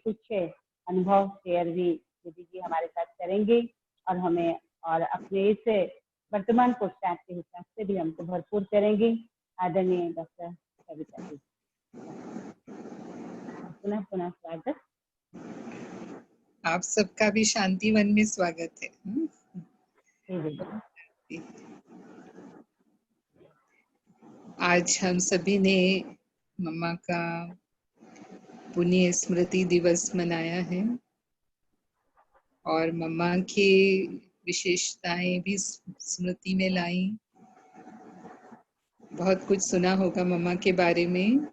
कुछ अनुभव शेयर भी दीदी जी हमारे साथ करेंगे और हमें और अपने इस वर्तमान पोस्टात के हिसाब से भी हमको भरपूर करेंगे। आदरणीय डॉक्टर कविता जी, पुनः पुनः स्वागत। आप सबका भी शांतिवन में स्वागत है। आज हम सभी ने मम्मा का पुण्य स्मृति दिवस मनाया है और मम्मा की विशेषताएं भी स्मृति में लाई। बहुत कुछ सुना होगा मम्मा के बारे में,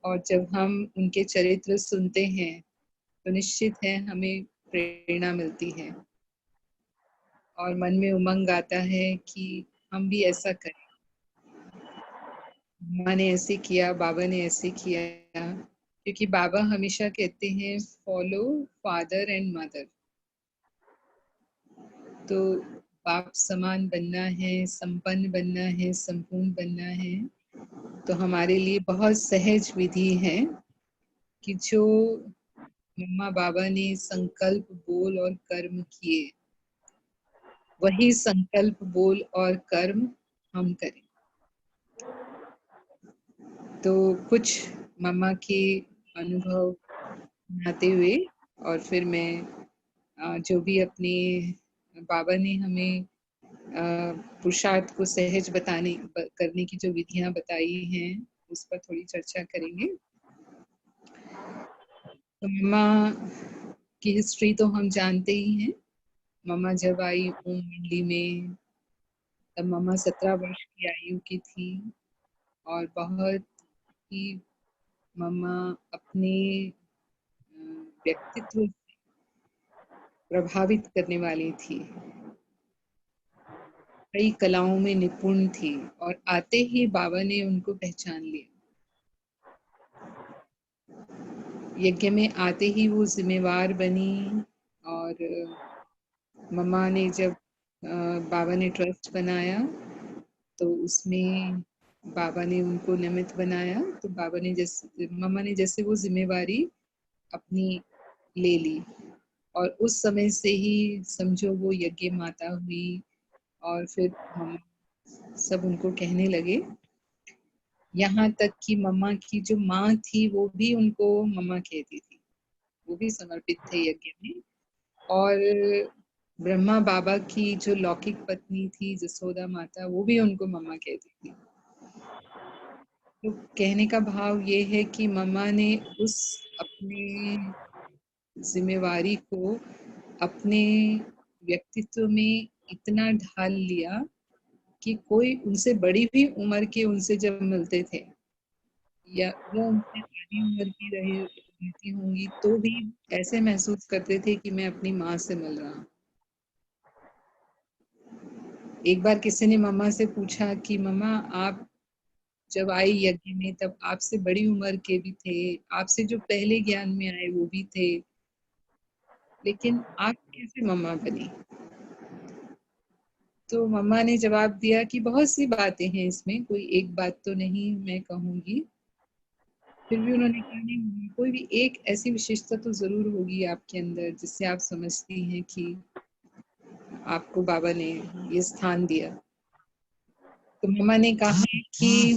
और जब हम उनके चरित्र सुनते हैं तो निश्चित है हमें प्रेरणा मिलती है और मन में उमंग आता है कि हम भी ऐसा करें। माँ ने ऐसे किया, बाबा ने ऐसे किया, क्योंकि बाबा हमेशा कहते हैं फॉलो फादर एंड मदर। तो बाप समान बनना है, संपन्न बनना है, संपूर्ण बनना है, तो हमारे लिए बहुत सहज विधि है कि जो मम्मा बाबा ने संकल्प बोल और कर्म किए, वही संकल्प बोल और कर्म हम करें। तो कुछ मम्मा के अनुभव सुनाते हुए और फिर मैं जो भी अपने बाबा ने हमें पुरुषार्थ को सहज करने की जो विधियां बताई हैं उस पर थोड़ी चर्चा करेंगे। तो मम्मा की हिस्ट्री तो हम जानते ही हैं। मम्मा जब आई ओम मंडली में तब मम्मा 17 वर्ष की आयु की थी और बहुत ही मम्मा अपने व्यक्तित्व प्रभावित करने वाली थी। कई कलाओं में निपुण थी और आते ही बाबा ने उनको पहचान लिया। यज्ञ में आते ही वो जिम्मेवार बनी और मम्मा ने जब बाबा ने ट्रस्ट बनाया तो उसमें बाबा ने उनको निमित्त बनाया। तो बाबा ने मम्मा ने जैसे वो जिम्मेवारी अपनी ले ली और उस समय से ही समझो वो यज्ञ माता हुई और फिर मम्मा सब उनको कहने लगे। यहाँ तक कि मम्मा की जो माँ थी वो भी उनको मम्मा कहती थी, वो भी समर्पित थे यज्ञ में। और ब्रह्मा बाबा की जो लौकिक पत्नी थी जसोदा माता, वो भी उनको मम्मा कहती थी। तो कहने का भाव ये है कि मम्मा ने उस अपने जिम्मेवारी को अपने व्यक्तित्व में इतना ढाल लिया कि कोई उनसे बड़ी भी उम्र के उनसे जब मिलते थे या वो उनसे आधी उम्र की रहती होंगी तो भी ऐसे महसूस करते थे कि मैं अपनी माँ से मिल रहा हूँ। एक बार किसी ने मम्मा से पूछा कि मम्मा आप जब आई यज्ञ में तब आपसे बड़ी उम्र के भी थे, आपसे जो पहले ज्ञान में आए वो भी थे, लेकिन आप कैसे मम्मा बनी? तो मम्मा ने जवाब दिया कि बहुत सी बातें हैं इसमें, कोई एक बात तो नहीं मैं कहूंगी। फिर भी उन्होंने कहा नहीं, कोई भी एक ऐसी विशेषता तो जरूर होगी आपके अंदर जिससे आप समझती हैं कि आपको बाबा ने ये स्थान दिया। तो मम्मा ने कहा कि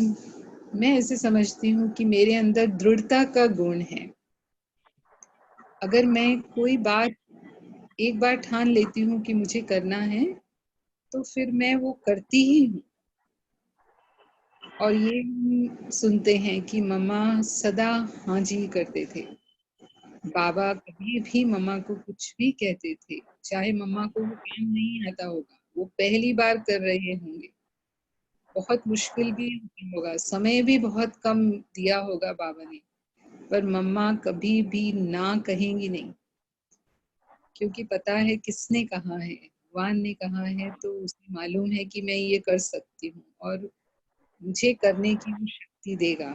मैं ऐसे समझती हूँ कि मेरे अंदर दृढ़ता का गुण है। अगर मैं कोई बात एक बार ठान लेती हूँ कि मुझे करना है तो फिर मैं वो करती ही हूँ। और ये हम सुनते हैं कि मम्मा सदा हाँ जी करते थे। बाबा कभी भी मम्मा को कुछ भी कहते थे, चाहे मम्मा को वो काम नहीं आता होगा, वो पहली बार कर रहे होंगे, बहुत मुश्किल भी होगा, समय भी बहुत कम दिया होगा बाबा ने, पर मम्मा कभी भी ना कहेंगी नहीं, क्योंकि पता है किसने कहा है, भगवान ने कहा है तो उसे मालूम है कि मैं ये कर सकती हूँ और मुझे करने की वो शक्ति देगा।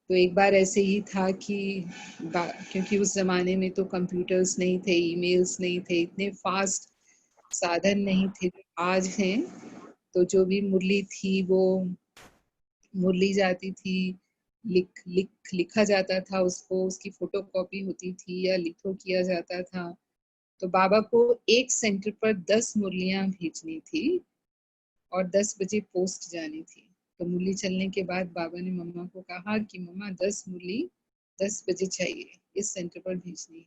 तो एक बार ऐसे ही था कि क्योंकि उस जमाने में तो कंप्यूटर्स नहीं थे, ईमेल्स नहीं थे, इतने फास्ट साधन नहीं थे जो आज हैं। तो जो भी मुरली थी वो मुरली जाती थी लिखा जाता था उसको, उसकी फोटोकॉपी होती थी या लिथो किया जाता था। तो बाबा को एक सेंटर पर 10 मुरलियां भेजनी थी और 10 बजे पोस्ट जानी थी। तो मुरली चलने के बाद बाबा ने मम्मा को कहा कि मम्मा 10 मुरली 10 बजे चाहिए, इस सेंटर पर भेजनी है।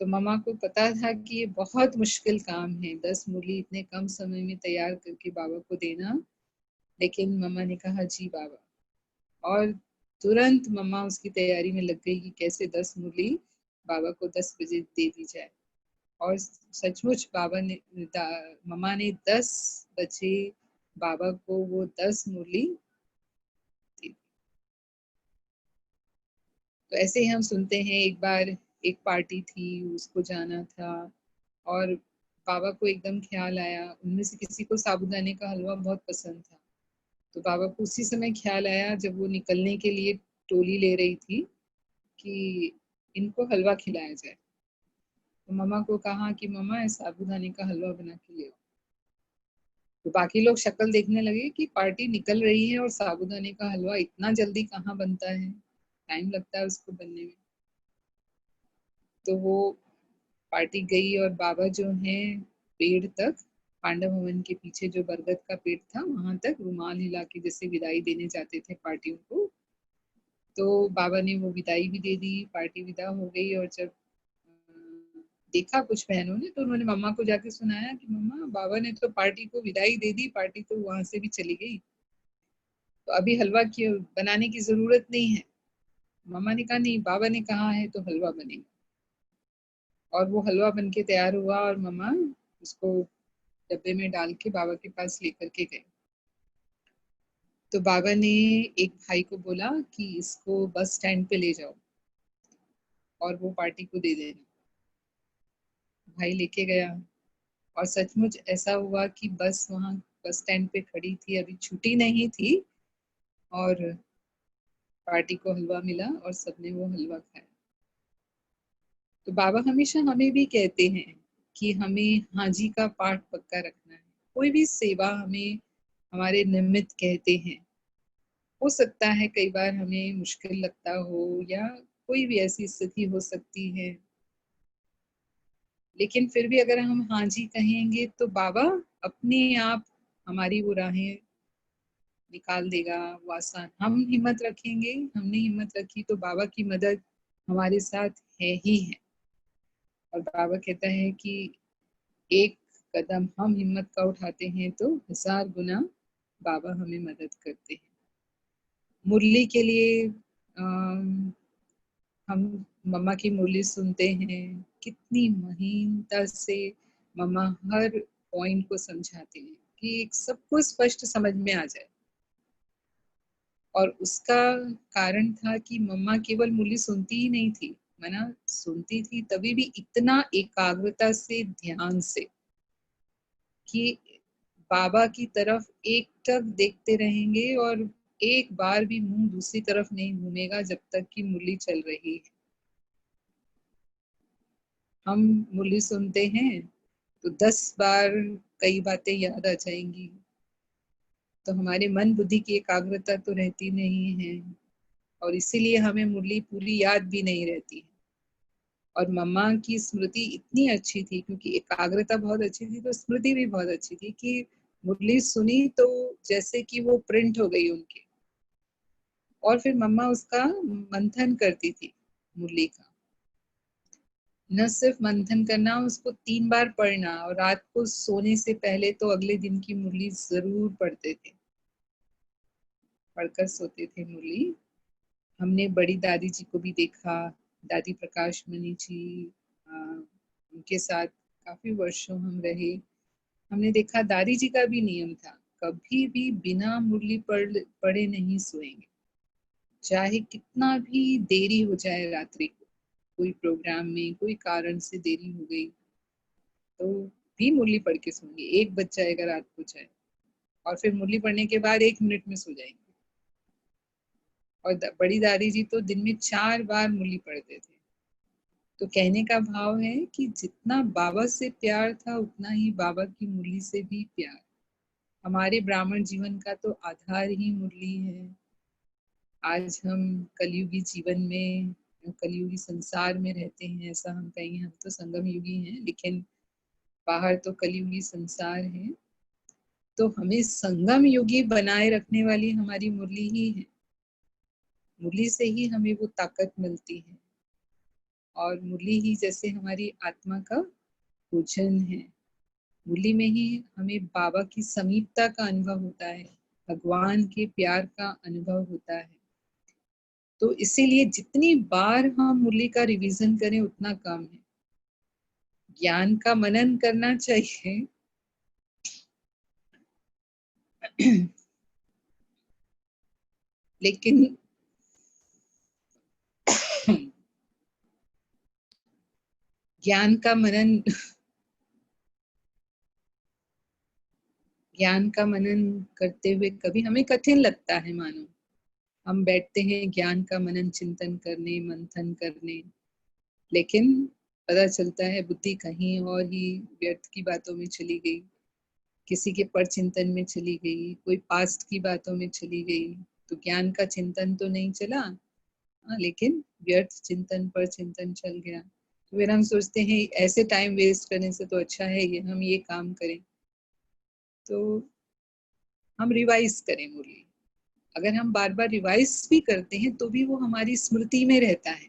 तो मम्मा को पता था कि ये बहुत मुश्किल काम है, 10 मुरली इतने कम समय में तैयार करके बाबा को देना। लेकिन मम्मा ने कहा जी बाबा, और तुरंत मम्मा उसकी तैयारी में लग गई कि कैसे 10 मुरली बाबा को 10 बजे दे दी जाए। और सचमुच मम्मा ने 10 बजे बाबा को वो 10 मुरली दी। तो ऐसे ही हम सुनते हैं, एक बार एक पार्टी थी, उसको जाना था और बाबा को एकदम ख्याल आया, उनमें से किसी को साबूदाने का हलवा बहुत पसंद था। तो बाबा को उसी समय ख्याल आया जब वो निकलने के लिए टोली ले रही थी कि इनको हलवा खिलाया जाए। तो मम्मा को कहा कि मम्मा साबूदाने का हलवा बना के ले आओ। तो बाकी लोग शक्ल देखने लगे कि पार्टी निकल रही है और साबूदाने का हलवा इतना जल्दी कहाँ बनता है, टाइम लगता है उसको बनने में। तो वो पार्टी गई और बाबा जो है पेड़ तक, पांडव भवन के पीछे जो बरगद का पेड़ था वहां तक रुमाल हिला के जैसे विदाई देने जाते थे पार्टियों को, तो बाबा ने वो विदाई भी दे दी, पार्टी विदा हो गई। और जब देखा कुछ बहनों ने, तो उन्होंने मम्मा को जाके सुनाया कि मम्मा बाबा ने तो पार्टी को विदाई दे दी, पार्टी तो वहां से भी चली गई, तो अभी हलवा क्यों बनाने की जरूरत नहीं है। मम्मा ने कहा नहीं, बाबा ने कहा है तो हलवा बनेगा। और वो हलवा बन के तैयार हुआ और मम्मा उसको डब्बे में डाल के बाबा के पास लेकर के गए। तो बाबा ने एक भाई को बोला कि इसको बस स्टैंड पे ले जाओ और वो पार्टी को दे देना। भाई लेके गया और सचमुच ऐसा हुआ कि बस वहां बस स्टैंड पे खड़ी थी, अभी छुट्टी नहीं थी, और पार्टी को हलवा मिला और सबने वो हलवा खाया। तो बाबा हमेशा हमें भी कहते हैं कि हमें हाँ जी का पाठ पक्का रखना है। कोई भी सेवा हमें हमारे निमित्त कहते हैं, हो सकता है कई बार हमें मुश्किल लगता हो या कोई भी ऐसी स्थिति हो सकती है, लेकिन फिर भी अगर हम हाँ जी कहेंगे तो बाबा अपने आप हमारी वो राहें निकाल देगा, वो आसान। हम हिम्मत रखेंगे, हमने हिम्मत रखी तो बाबा की मदद हमारे साथ है ही है। और बाबा कहता है कि एक कदम हम हिम्मत का उठाते हैं तो 1000 गुना बाबा हमें मदद करते हैं। मुरली के लिए हम मम्मा की मुरली सुनते हैं, कितनी महीनता से मम्मा हर पॉइंट को समझाते हैं कि सबको स्पष्ट समझ में आ जाए। और उसका कारण था कि मम्मा केवल मुरली सुनती ही नहीं थी, मना सुनती थी तभी भी इतना एकाग्रता से, ध्यान से, कि बाबा की तरफ एक टक देखते रहेंगे और एक बार भी मुंह दूसरी तरफ नहीं घूमेगा जब तक कि मुरली चल रही है। हम मुरली सुनते हैं तो 10 बार कई बातें याद आ जाएंगी, तो हमारे मन बुद्धि की एकाग्रता तो रहती नहीं है और इसीलिए हमें मुरली पूरी याद भी नहीं रहती। और मम्मा की स्मृति इतनी अच्छी थी क्योंकि एकाग्रता बहुत अच्छी थी, तो स्मृति भी बहुत अच्छी थी कि मुरली सुनी तो जैसे कि वो प्रिंट हो गई उनकी। और फिर मम्मा उसका मंथन करती थी मुरली का, न सिर्फ मंथन करना, उसको 3 बार पढ़ना, और रात को सोने से पहले तो अगले दिन की मुरली जरूर पढ़ते थे, पढ़कर सोते थे मुरली। हमने बड़ी दादी जी को भी देखा, दादी प्रकाश मणि जी, उनके साथ काफी वर्षों हम रहे। हमने देखा दादी जी का भी नियम था, कभी भी बिना मुरली पढ़े नहीं सोएंगे, चाहे कितना भी देरी हो जाए रात्रि को, कोई प्रोग्राम में कोई कारण से देरी हो गई तो भी मुरली पढ़ के सोएंगे, 1 बज जाएगा रात को चाहे, और फिर मुरली पढ़ने के बाद 1 मिनट में सो जाएंगे। और बड़ी दादी जी तो दिन में 4 बार मुरली पढ़ते थे। तो कहने का भाव है कि जितना बाबा से प्यार था उतना ही बाबा की मुरली से भी प्यार। हमारे ब्राह्मण जीवन का तो आधार ही मुरली है। आज हम कलयुगी जीवन में, कलयुगी संसार में रहते हैं, ऐसा हम कहेंगे। हम तो संगम युगी हैं, लेकिन बाहर तो कलयुगी संसार है। तो हमें संगम युगी बनाए रखने वाली हमारी मुरली ही है। मुरली से ही हमें वो ताकत मिलती है, और मुरली ही जैसे हमारी आत्मा का भोजन है। मुरली में ही हमें बाबा की समीपता का अनुभव होता है, भगवान के प्यार का अनुभव होता है। तो इसीलिए जितनी बार हम मुरली का रिवीजन करें उतना कम है। ज्ञान का मनन करना चाहिए, लेकिन ज्ञान का मनन करते हुए कभी हमें कठिन लगता है। मानो हम बैठते हैं ज्ञान का मनन चिंतन करने, मंथन करने, लेकिन पता चलता है बुद्धि कहीं और ही व्यर्थ की बातों में चली गई, किसी के पर चिंतन में चली गई, कोई पास्ट की बातों में चली गई। तो ज्ञान का चिंतन तो नहीं चला, लेकिन व्यर्थ चिंतन पर चिंतन चल गया। तो फिर हम सोचते हैं ऐसे टाइम वेस्ट करने से तो अच्छा है ये हम ये काम करें। तो हम रिवाइज करें मुरली। अगर हम बार बार रिवाइज भी करते हैं तो भी वो हमारी स्मृति में रहता है।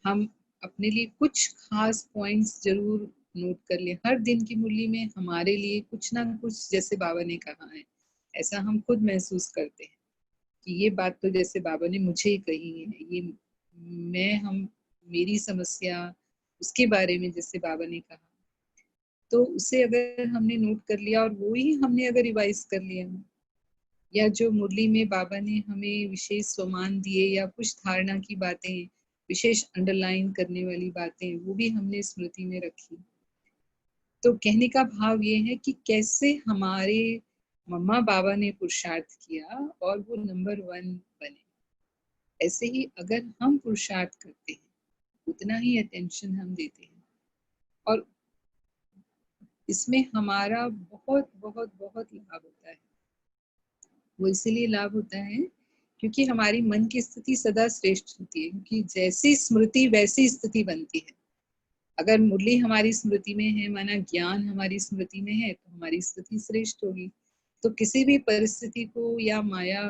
हम अपने लिए कुछ खास पॉइंट्स जरूर नोट कर लें। हर दिन की मुरली में हमारे लिए कुछ ना कुछ, जैसे बाबा ने कहा है, ऐसा हम खुद महसूस करते हैं कि ये बात तो जैसे बाबा ने मुझे ही कही है, ये मेरी समस्या उसके बारे में जैसे बाबा ने कहा। तो उसे अगर हमने नोट कर लिया और वो ही हमने अगर रिवाइज कर लिया, या जो मुरली में बाबा ने हमें विशेष सम्मान दिए या कुछ धारणा की बातें, विशेष अंडरलाइन करने वाली बातें, वो भी हमने स्मृति में रखी। तो कहने का भाव ये है कि कैसे हमारे मम्मा बाबा ने पुरुषार्थ किया और वो नंबर 1 बने। ऐसे ही अगर हम पुरुषार्थ करते हैं, उतना ही अटेंशन हम देते हैं, और इसमें हमारा बहुत बहुत बहुत लाभ होता है। वो इसीलिए लाभ होता है क्योंकि हमारी मन की स्थिति सदा श्रेष्ठ होती है, क्योंकि जैसी स्मृति वैसी स्थिति बनती है। अगर मुरली हमारी स्मृति में है, माना ज्ञान हमारी स्मृति में है, तो हमारी स्थिति श्रेष्ठ होगी। तो किसी भी परिस्थिति को या माया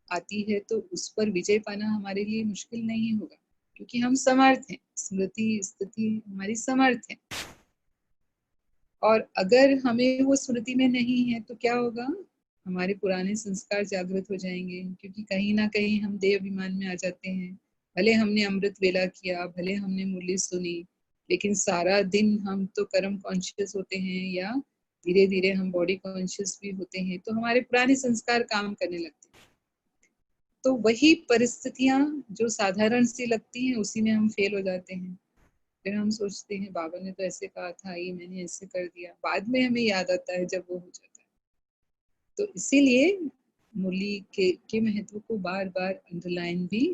आती है तो उस पर विजय पाना हमारे लिए मुश्किल नहीं होगा, क्योंकि हम समर्थ हैं। स्मृति स्थिति हमारी समर्थ है। और अगर हमें वो स्मृति में नहीं है तो क्या होगा, हमारे पुराने संस्कार जागृत हो जाएंगे, क्योंकि कहीं ना कहीं हम देह अभिमान में आ जाते हैं। भले हमने अमृत वेला किया, भले हमने मुरली सुनी, लेकिन सारा दिन हम तो कर्म कॉन्शियस होते हैं, या धीरे धीरे हम बॉडी कॉन्शियस भी होते हैं, तो हमारे पुराने संस्कार काम करने लगते हैं। तो वही परिस्थितियां जो साधारण सी लगती हैं उसी में हम फेल हो जाते हैं। फिर हम सोचते हैं बाबा ने तो ऐसे कहा था, ये मैंने ऐसे कर दिया। बाद में हमें याद आता है जब वो हो जाता है। तो इसीलिए मुरली के महत्व को बार बार अंडरलाइन भी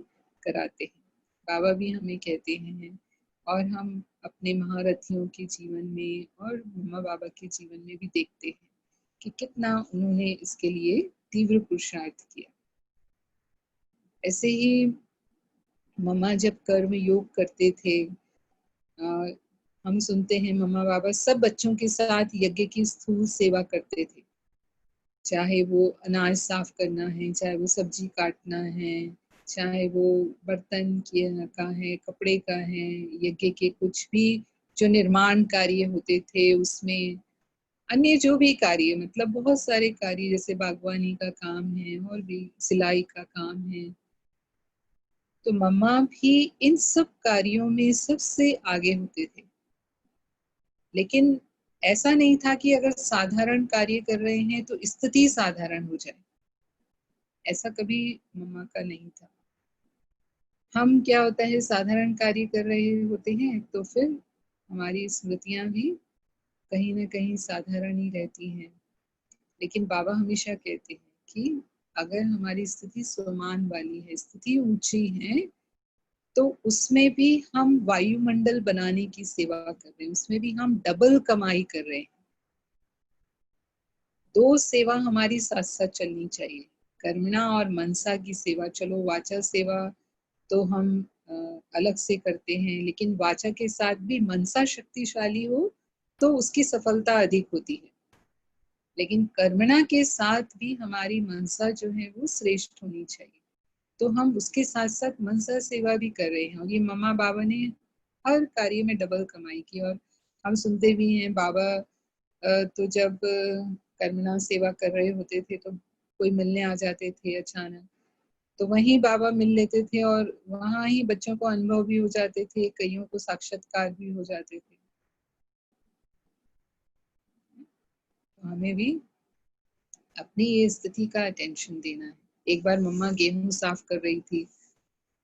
कराते हैं। बाबा भी हमें कहते हैं, और हम अपने महारथियों के जीवन में और मम्मा बाबा के जीवन में भी देखते हैं कि कितना उन्होंने इसके लिए तीव्र पुरुषार्थ किया। ऐसे ही मम्मा जब कर्म योग करते थे, हम सुनते हैं मम्मा बाबा सब बच्चों के साथ यज्ञ की स्थूल सेवा करते थे। चाहे वो अनाज साफ करना है, चाहे वो सब्जी काटना है, चाहे वो बर्तन का है, कपड़े का है, यज्ञ के कुछ भी जो निर्माण कार्य होते थे उसमें, अन्य जो भी कार्य, मतलब बहुत सारे कार्य, जैसे बागवानी का काम है और भी सिलाई का काम है, तो मम्मा भी इन सब कार्यों में सबसे आगे होते थे। लेकिन ऐसा नहीं था कि अगर साधारण कार्य कर रहे हैं तो स्थिति साधारण हो जाए, ऐसा कभी मम्मा का नहीं था। हम क्या होता है, साधारण कार्य कर रहे होते हैं तो फिर हमारी स्मृतियां भी कहीं ना कहीं साधारण ही रहती हैं। लेकिन बाबा हमेशा कहते हैं कि अगर हमारी स्थिति समान वाली है, स्थिति ऊंची है, तो उसमें भी हम वायुमंडल बनाने की सेवा कर रहे हैं, उसमें भी हम डबल कमाई कर रहे हैं। दो सेवा हमारी साथ साथ चलनी चाहिए। कर्मणा और मनसा की सेवा, चलो वाचा सेवा तो हम अलग से करते हैं, लेकिन वाचा के साथ भी मनसा शक्तिशाली हो तो उसकी सफलता अधिक होती है। लेकिन कर्मणा के साथ भी हमारी मनसा जो है वो श्रेष्ठ होनी चाहिए। तो हम उसके साथ साथ मनसा सेवा भी कर रहे हैं, और ये मम्मा बाबा ने हर कार्य में डबल कमाई की। और हम सुनते भी हैं बाबा तो जब कर्मणा सेवा कर रहे होते थे तो कोई मिलने आ जाते थे अचानक, तो वहीं बाबा मिल लेते थे और वहां ही बच्चों को अनुभव भी हो जाते थे, कईयों को साक्षात्कार भी हो जाते थे। तो हमें भी अपनी ये स्थिति का अटेंशन देना है। एक बार मम्मा गेहूं साफ कर रही थी,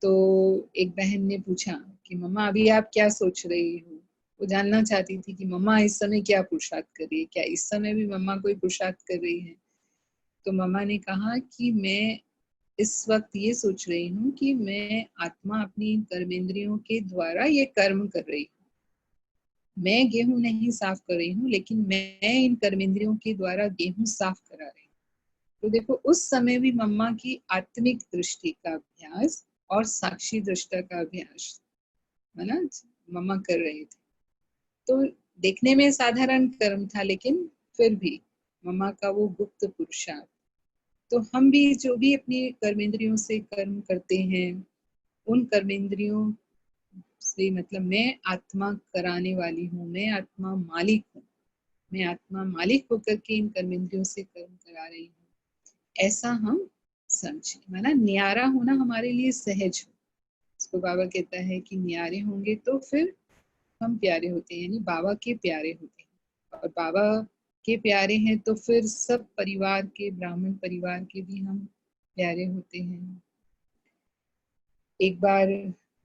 तो एक बहन ने पूछा कि मम्मा अभी आप क्या सोच रही हो। वो जानना चाहती थी कि मम्मा इस समय क्या पुरुषार्थ कर रही है, क्या इस समय भी मम्मा कोई पुरुषार्थ कर रही है। तो मम्मा ने कहा कि मैं इस वक्त ये सोच रही हूँ कि मैं आत्मा अपनी कर्मेंद्रियों के द्वारा ये कर्म कर रही हूँ। मैं गेहूं नहीं साफ कर रही हूँ, लेकिन मैं इन कर्मेंद्रियों के द्वारा गेहूं साफ करा रही हूँ। तो देखो उस समय भी मम्मा की आत्मिक दृष्टि का अभ्यास और साक्षी दृष्टा का अभ्यास है ना, मम्मा कर रहे थे। तो देखने में साधारण कर्म था, लेकिन फिर भी मम्मा का वो गुप्त पुरुषार्थ। तो हम भी जो भी अपनी कर्मेंद्रियों से कर्म करते हैं, उन कर्मेंद्रियों से मतलब मैं आत्मा कराने वाली हूँ, मैं आत्मा मालिक हूँ, मैं आत्मा मालिक होकर के इन कर्मेंद्रियों से कर्म करा रही हूँ, ऐसा हम समझे। माना न्यारा होना हमारे लिए सहज हो। इसको बाबा कहता है कि न्यारे होंगे तो फिर हम प्यारे होते हैं, यानी बाबा के प्यारे होते हैं। और बाबा के प्यारे हैं तो फिर सब परिवार के, ब्राह्मण परिवार के भी हम प्यारे होते हैं। एक बार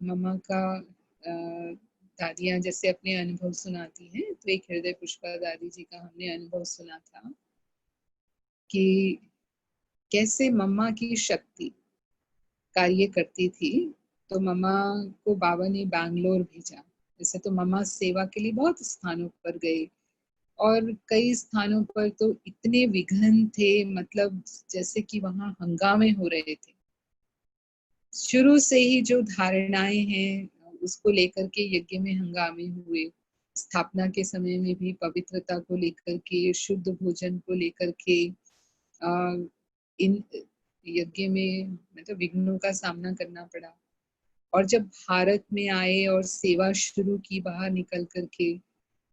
मम्मा का दादियां जैसे अपने अनुभव सुनाती हैं, तो एक हृदय पुष्पा दादी जी का हमने अनुभव सुना था कि कैसे मम्मा की शक्ति कार्य करती थी। तो मम्मा को बाबा ने बैंगलोर भेजा। जैसे तो मम्मा सेवा के लिए बहुत स्थानों पर गए, और कई स्थानों पर तो इतने विघ्न थे, मतलब जैसे कि वहां हंगामे हो रहे थे। शुरू से ही जो धारणाएं हैं उसको लेकर के यज्ञ में हंगामे हुए। स्थापना के समय में भी पवित्रता को लेकर के, शुद्ध भोजन को लेकर के इन यज्ञ में मतलब विघ्नों का सामना करना पड़ा। और जब भारत में आए और सेवा शुरू की बाहर निकल करके,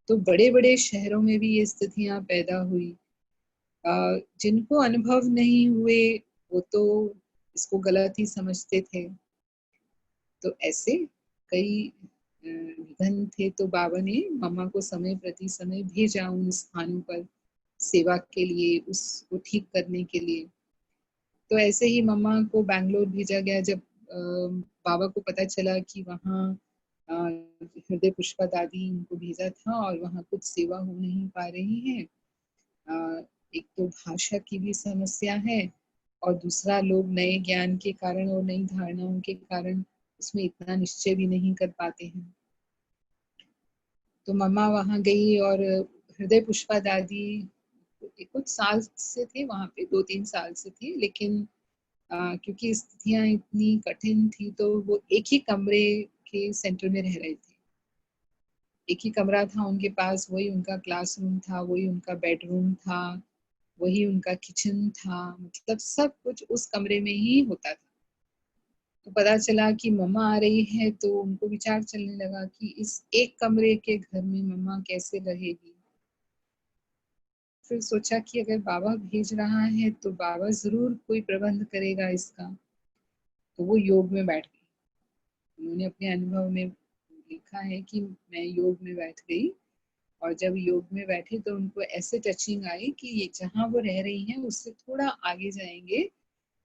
तो बड़े बड़े शहरों में भी ये स्थितियां पैदा हुई। जिनको अनुभव नहीं हुए वो तो इसको गलत ही समझते थे। तो ऐसे कई विघ्न थे, तो बाबा ने मम्मा को समय प्रति समय भेजा उन स्थानों पर सेवा के लिए, उसको ठीक करने के लिए। तो ऐसे ही मम्मा को बैंगलोर भेजा गया। जब बाबा को पता चला कि वहाँ हृदय पुष्पा दादी उनको भेजा था और वहाँ कुछ सेवा हो नहीं पा रही है, एक तो भाषा की भी समस्या है, और दूसरा लोग नए ज्ञान के कारण और नई धारणाओं के कारण उसमें इतना निश्चय भी नहीं कर पाते हैं। तो मम्मा वहाँ गई, और हृदय पुष्पा दादी कुछ साल से थे वहाँ पे, 2-3 साल से थे, लेकिन क्योंकि स्थितियां इतनी कठिन थी तो वो एक ही कमरे के सेंटर में रह रहे थे। एक ही कमरा था उनके पास, वही उनका क्लासरूम था, वही उनका बेडरूम था, वही उनका किचन था, मतलब सब कुछ उस कमरे में ही होता था। तो पता चला कि मम्मा आ रही है, तो उनको विचार चलने लगा कि इस एक कमरे के घर में मम्मा कैसे रहेगी। फिर सोचा कि अगर बाबा भेज रहा है तो बाबा जरूर कोई प्रबंध करेगा इसका। तो वो योग में बैठ गई। उन्होंने अपने अनुभव में लिखा है कि मैं योग में बैठ गई, और जब योग में बैठे तो उनको ऐसे टचिंग आई कि ये जहाँ वो रह रही हैं उससे थोड़ा आगे जाएंगे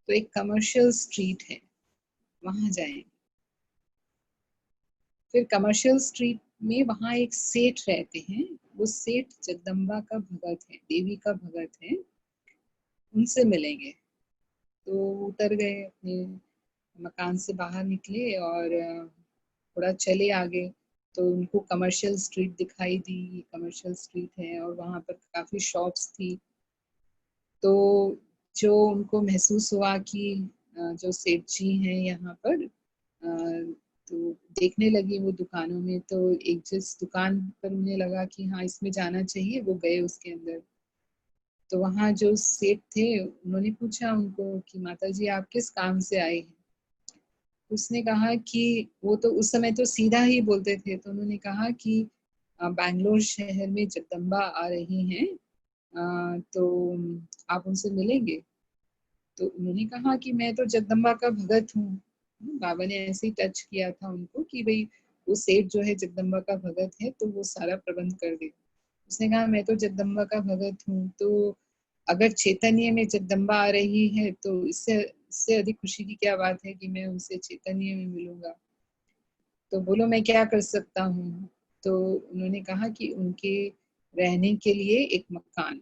तो एक कमर्शियल स्ट्रीट है, वहां जाएंगे। फिर कमर्शियल स्ट्रीट में वहां एक सेठ रहते हैं। वो सेठ जगदम्बा का भगत है, देवी का भगत है, उनसे मिलेंगे। तो उतर गए, अपने मकान से बाहर निकले और थोड़ा चले आगे, तो उनको कमर्शियल स्ट्रीट दिखाई दी। कमर्शियल स्ट्रीट है और वहां पर काफी शॉप्स थी। तो जो उनको महसूस हुआ कि जो सेठ जी हैं यहाँ पर, तो देखने लगी वो दुकानों में, तो एक जिस दुकान पर उन्हें लगा कि हाँ इसमें जाना चाहिए, वो गए उसके अंदर। तो वहाँ जो सेठ थे उन्होंने पूछा उनको कि माता जी आप किस काम से आए हैं। उसने कहा कि वो तो उस समय तो सीधा ही बोलते थे, तो उन्होंने कहा कि बैंगलोर शहर में जगदम्बा आ रही हैं, तो आप उनसे मिलेंगे। तो उन्होंने कहा कि मैं तो जगदम्बा का भगत हूँ। बाबा ने ऐसे ही टच किया था उनको कि भाई वो सेठ जो है जगदम्बा का भगत है, तो वो सारा प्रबंध कर दे। उसने कहा मैं तो जगदम्बा का भगत हूँ, तो अगर चैतन्य में जगदम्बा आ रही है तो इससे इससे अधिक खुशी की क्या बात है कि मैं उनसे चैतन्य में मिलूंगा। तो बोलो मैं क्या कर सकता हूँ। तो उन्होंने कहा कि उनके रहने के लिए एक मकान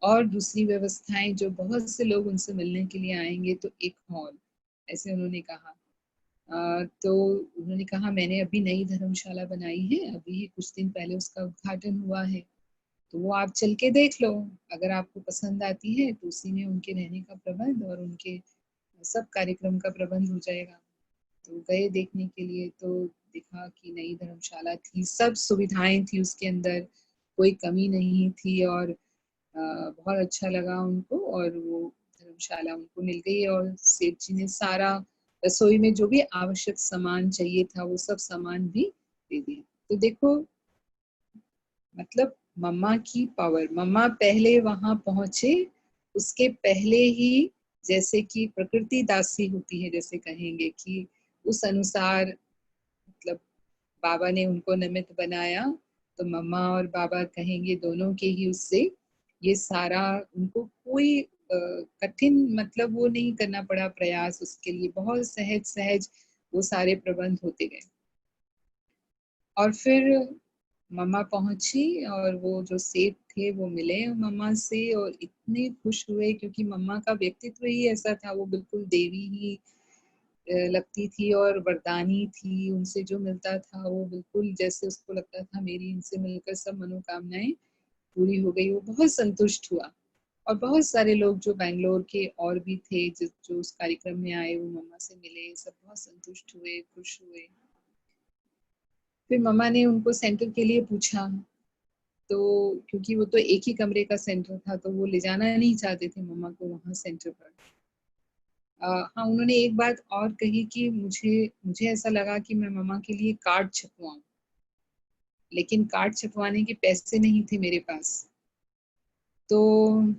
और दूसरी व्यवस्थाएं, जो बहुत से लोग उनसे मिलने के लिए आएंगे तो एक हॉल, ऐसे उन्होंने कहा। तो उन्होंने कहा मैंने अभी नई धर्मशाला बनाई है, अभी ही कुछ दिन पहले उसका उद्घाटन हुआ है, तो वो आप चल के देख लो, अगर आपको पसंद आती है तो उसी में उनके रहने का प्रबंध और उनके सब कार्यक्रम का प्रबंध हो जाएगा। तो गए देखने के लिए, तो देखा कि नई धर्मशाला थी, सब सुविधाएं थी उसके अंदर, कोई कमी नहीं थी, और बहुत अच्छा लगा उनको, और वो धर्मशाला उनको मिल गई, और सेठ जी ने सारा रसोई में जो भी आवश्यक सामान चाहिए था वो सब सामान भी दे दिया। तो देखो मतलब मम्मा की पावर, मम्मा पहले वहां पहुंचे, उसके पहले ही जैसे कि प्रकृति दासी होती है, जैसे कहेंगे कि उस अनुसार मतलब बाबा ने उनको निमित्त बनाया, तो मम्मा और बाबा कहेंगे दोनों के ही उससे ये सारा उनको कोई कठिन मतलब वो नहीं करना पड़ा प्रयास, उसके लिए बहुत सहज सहज वो सारे प्रबंध होते गए। और फिर मम्मा पहुंची और वो जो सेठ थे वो मिले मम्मा से, और इतने खुश हुए क्योंकि मम्मा का व्यक्तित्व ही ऐसा था, वो बिल्कुल देवी ही लगती थी और वरदानी थी। उनसे जो मिलता था वो बिल्कुल जैसे उसको लगता था मेरी इनसे मिलकर सब मनोकामनाएं पूरी हो गई। वो बहुत संतुष्ट हुआ, और बहुत सारे लोग जो बैंगलोर के और भी थे जो उस कार्यक्रम में आए वो मम्मा से मिले, सब बहुत संतुष्ट हुए, खुश हुए। फिर मम्मा ने उनको सेंटर के लिए पूछा, तो क्योंकि वो तो एक ही कमरे का सेंटर था तो वो ले जाना नहीं चाहते थे मम्मा को वहाँ सेंटर पर। हाँ उन्होंने एक बात और कही कि मुझे मुझे ऐसा लगा कि मैं मम्मा के लिए कार्ड छपवाऊं, लेकिन कार्ड छपवाने के पैसे नहीं थे मेरे पास। तो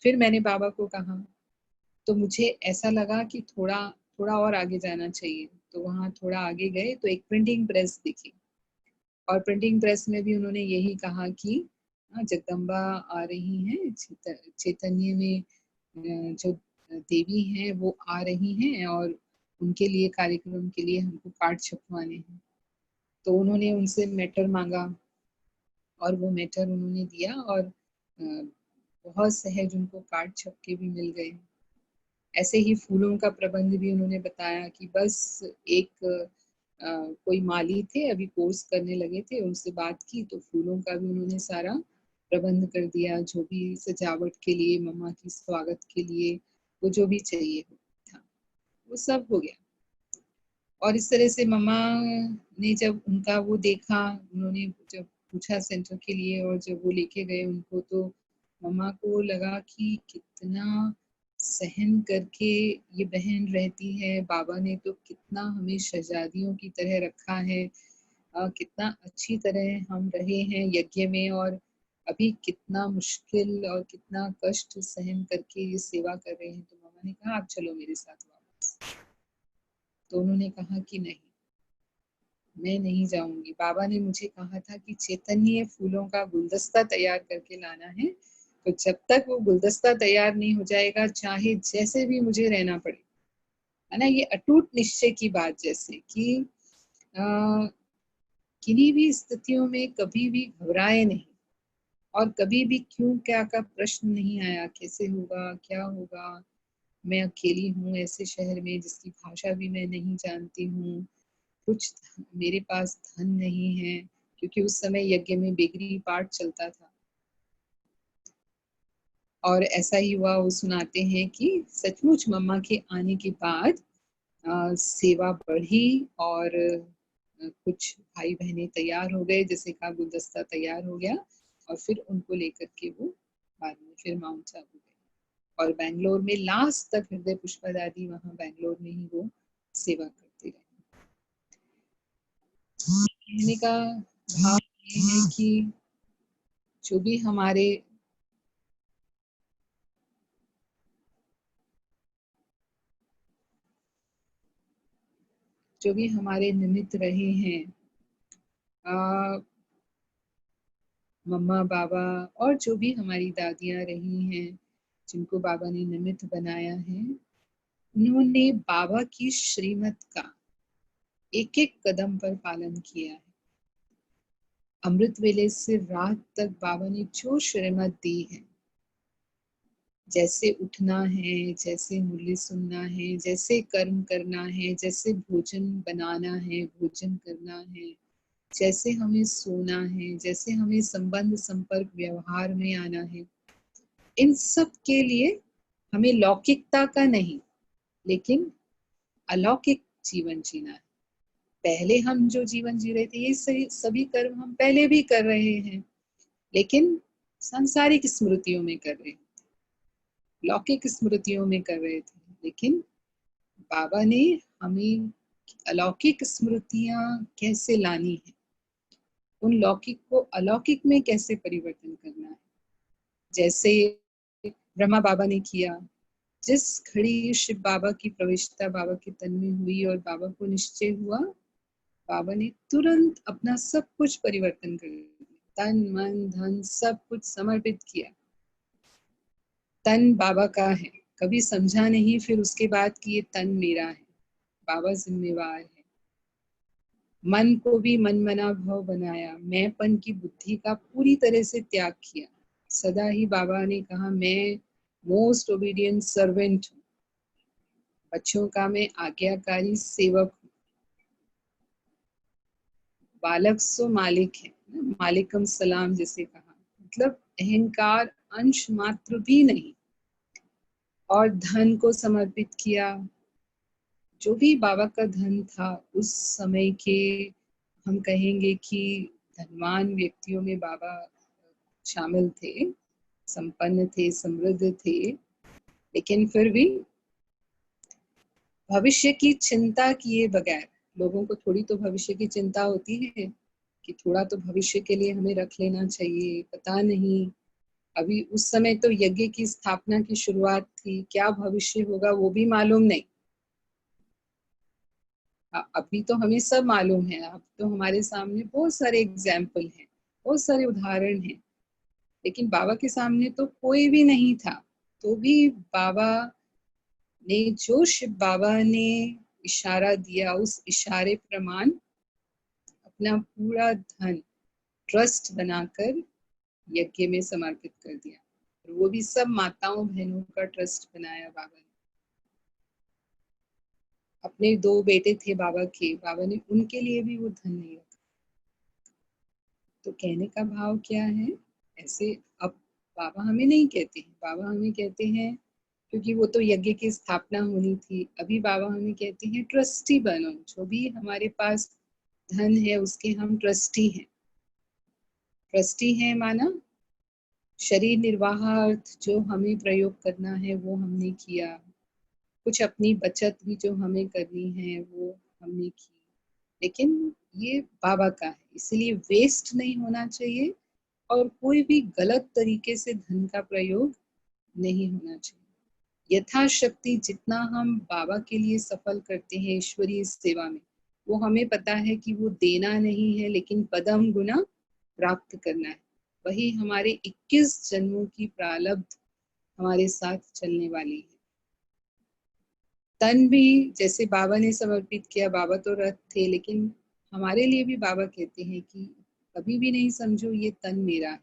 फिर मैंने बाबा को कहा, तो मुझे ऐसा लगा कि थोड़ा थोड़ा और आगे जाना चाहिए। तो वहाँ थोड़ा आगे गए तो एक प्रिंटिंग प्रेस दिखी, और प्रिंटिंग प्रेस में भी उन्होंने यही कहा कि जगदम्बा आ रही हैं, चैतन्य में जो देवी हैं वो आ रही हैं, और उनके लिए कार्यक्रम के लिए हमको कार्ड छपवाने हैं। तो उन्होंने उनसे मैटर मांगा, और वो मैटर उन्होंने दिया, और बहुत सहज उनको कार्ड छप के भी मिल गए। ऐसे ही फूलों का प्रबंध भी उन्होंने बताया कि बस एक कोई माली थे अभी कोर्स करने लगे थे, उनसे बात की तो फूलों का भी उन्होंने सारा प्रबंध कर दिया, जो भी सजावट के लिए मम्मा की स्वागत के लिए वो जो भी चाहिए था वो सब हो गया। और इस तरह से मम्मा ने जब उनका वो देखा, उन्होंने जब पूछा सेंटर के लिए और जब वो लेके गए उनको, तो मम्मा को लगा कि कितना सहन करके ये बहन रहती है, बाबा ने तो कितना हमें शहजादियों की तरह रखा है, कितना अच्छी तरह हम रहे हैं यज्ञ में, और अभी कितना मुश्किल और कितना कष्ट सहन करके ये सेवा कर रहे हैं। तो मम्मा ने कहा आप चलो मेरे साथ वापस। तो उन्होंने कहा कि नहीं, मैं नहीं जाऊंगी। बाबा ने मुझे कहा था कि चैतन्य फूलों का गुलदस्ता तैयार करके लाना है, तो जब तक वो गुलदस्ता तैयार नहीं हो जाएगा चाहे जैसे भी मुझे रहना पड़े, है ना, ये अटूट निश्चय की बात, जैसे कि किन्हीं भी स्थितियों में कभी भी घबराए नहीं, और कभी भी क्यों क्या का प्रश्न नहीं आया, कैसे होगा क्या होगा, मैं अकेली हूँ ऐसे शहर में जिसकी भाषा भी मैं नहीं जानती हूँ, कुछ मेरे पास धन नहीं है, क्योंकि उस समय यज्ञ में बेकरी पार्ट चलता था। और ऐसा ही हुआ, वो सुनाते हैं कि सचमुच मम्मा के आने के बाद सेवा बढ़ी और कुछ भाई बहनें तैयार हो गए, जैसे का गुलदस्ता तैयार हो गया, और फिर उनको लेकर के वो बाद में फिर माउंट आबू गए। और बेंगलोर में लास्ट तक हृदय पुष्पा दादी वहाँ बेंगलोर में ही वो सेवा करते रहे। कहने का भाव ये है कि जो भी हमारे निमित्त रहे हैं, मम्मा बाबा और जो भी हमारी दादियां रही हैं, जिनको बाबा ने निमित्त बनाया है, उन्होंने बाबा की श्रीमत का एक एक कदम पर पालन किया है। अमृत वेले से रात तक बाबा ने जो श्रीमत दी है, जैसे उठना है, जैसे मुरली सुनना है, जैसे कर्म करना है, जैसे भोजन बनाना है, भोजन करना है, जैसे हमें सोना है, जैसे हमें संबंध संपर्क व्यवहार में आना है, इन सब के लिए हमें लौकिकता का नहीं लेकिन अलौकिक जीवन जीना है। पहले हम जो जीवन जी रहे थे, ये सभी कर्म हम पहले भी कर रहे हैं, लेकिन सांसारिक स्मृतियों में कर रहे थे, लौकिक स्मृतियों में कर रहे थे। लेकिन बाबा ने हमें अलौकिक स्मृतियां कैसे लानी है, उन लौकिक को अलौकिक में कैसे परिवर्तन करना है, जैसे ब्रह्मा बाबा ने किया। जिस घड़ी शिव बाबा की प्रविष्टता बाबा के तन में हुई और बाबा को निश्चय हुआ, बाबा ने तुरंत अपना सब कुछ परिवर्तन कर दिया, तन मन धन सब कुछ समर्पित किया। तन बाबा का है, कभी समझा नहीं फिर उसके बाद कि ये तन मेरा है, बाबा जिम्मेवार है। मन को भी मनमना भाव बनाया, मैंपन की बुद्धि का पूरी तरह से त्याग किया। सदा ही बाबा ने कहा, मैं मोस्ट ओबीडियंट सर्वेंट हूँ, बच्चों का मैं आज्ञाकारी सेवक हूँ। बालक सो मालिक है, मालिकम सलाम जैसे कहा, मतलब अहंकार अंश मात्र भी नहीं। और धन को समर्पित किया, जो भी बाबा का धन था उस समय के, हम कहेंगे कि धनवान व्यक्तियों में बाबा शामिल थे, संपन्न थे, समृद्ध थे, लेकिन फिर भी भविष्य की चिंता किए बगैर, लोगों को थोड़ी तो भविष्य की चिंता होती है कि थोड़ा तो भविष्य के लिए हमें रख लेना चाहिए, पता नहीं। अभी उस समय तो यज्ञ की स्थापना की शुरुआत थी, क्या भविष्य होगा वो भी मालूम नहीं। अभी तो हमें सब मालूम है, अब तो हमारे सामने बहुत सारे एग्जाम्पल हैं, बहुत सारे उदाहरण हैं, लेकिन बाबा के सामने तो कोई भी नहीं था। तो भी बाबा ने, जो शिव बाबा ने इशारा दिया, उस इशारे प्रमाण अपना पूरा धन ट्रस्ट बनाकर यज्ञ में समर्पित कर दिया, और वो भी सब माताओं बहनों का ट्रस्ट बनाया बाबा ने। अपने 2 बेटे थे बाबा के, बाबा ने उनके लिए भी वो धन नहीं रखा। तो कहने का भाव क्या है, ऐसे अब बाबा हमें नहीं कहते हैं, बाबा हमें कहते हैं, क्योंकि वो तो यज्ञ की स्थापना होनी थी, अभी बाबा हमें कहते हैं ट्रस्टी बनो, जो भी हमारे पास धन है उसके हम ट्रस्टी हैं। ट्रस्टी हैं माना शरीर निर्वाहार्थ जो हमें प्रयोग करना है वो हमने किया, कुछ अपनी बचत भी जो हमें करनी है वो हमने की, लेकिन ये बाबा का है, इसलिए वेस्ट नहीं होना चाहिए और कोई भी गलत तरीके से धन का प्रयोग नहीं होना चाहिए। यथाशक्ति जितना हम बाबा के लिए सफल करते हैं ईश्वरीय सेवा में, वो हमें पता है कि वो देना नहीं है लेकिन पदम गुना प्राप्त करना है। वही हमारे 21 जन्मों की प्रारब्ध हमारे साथ चलने वाली है। तन भी जैसे बाबा ने समर्पित किया, बाबा तो रथ थे, लेकिन हमारे लिए भी बाबा कहते हैं कि कभी भी नहीं समझो ये तन मेरा है।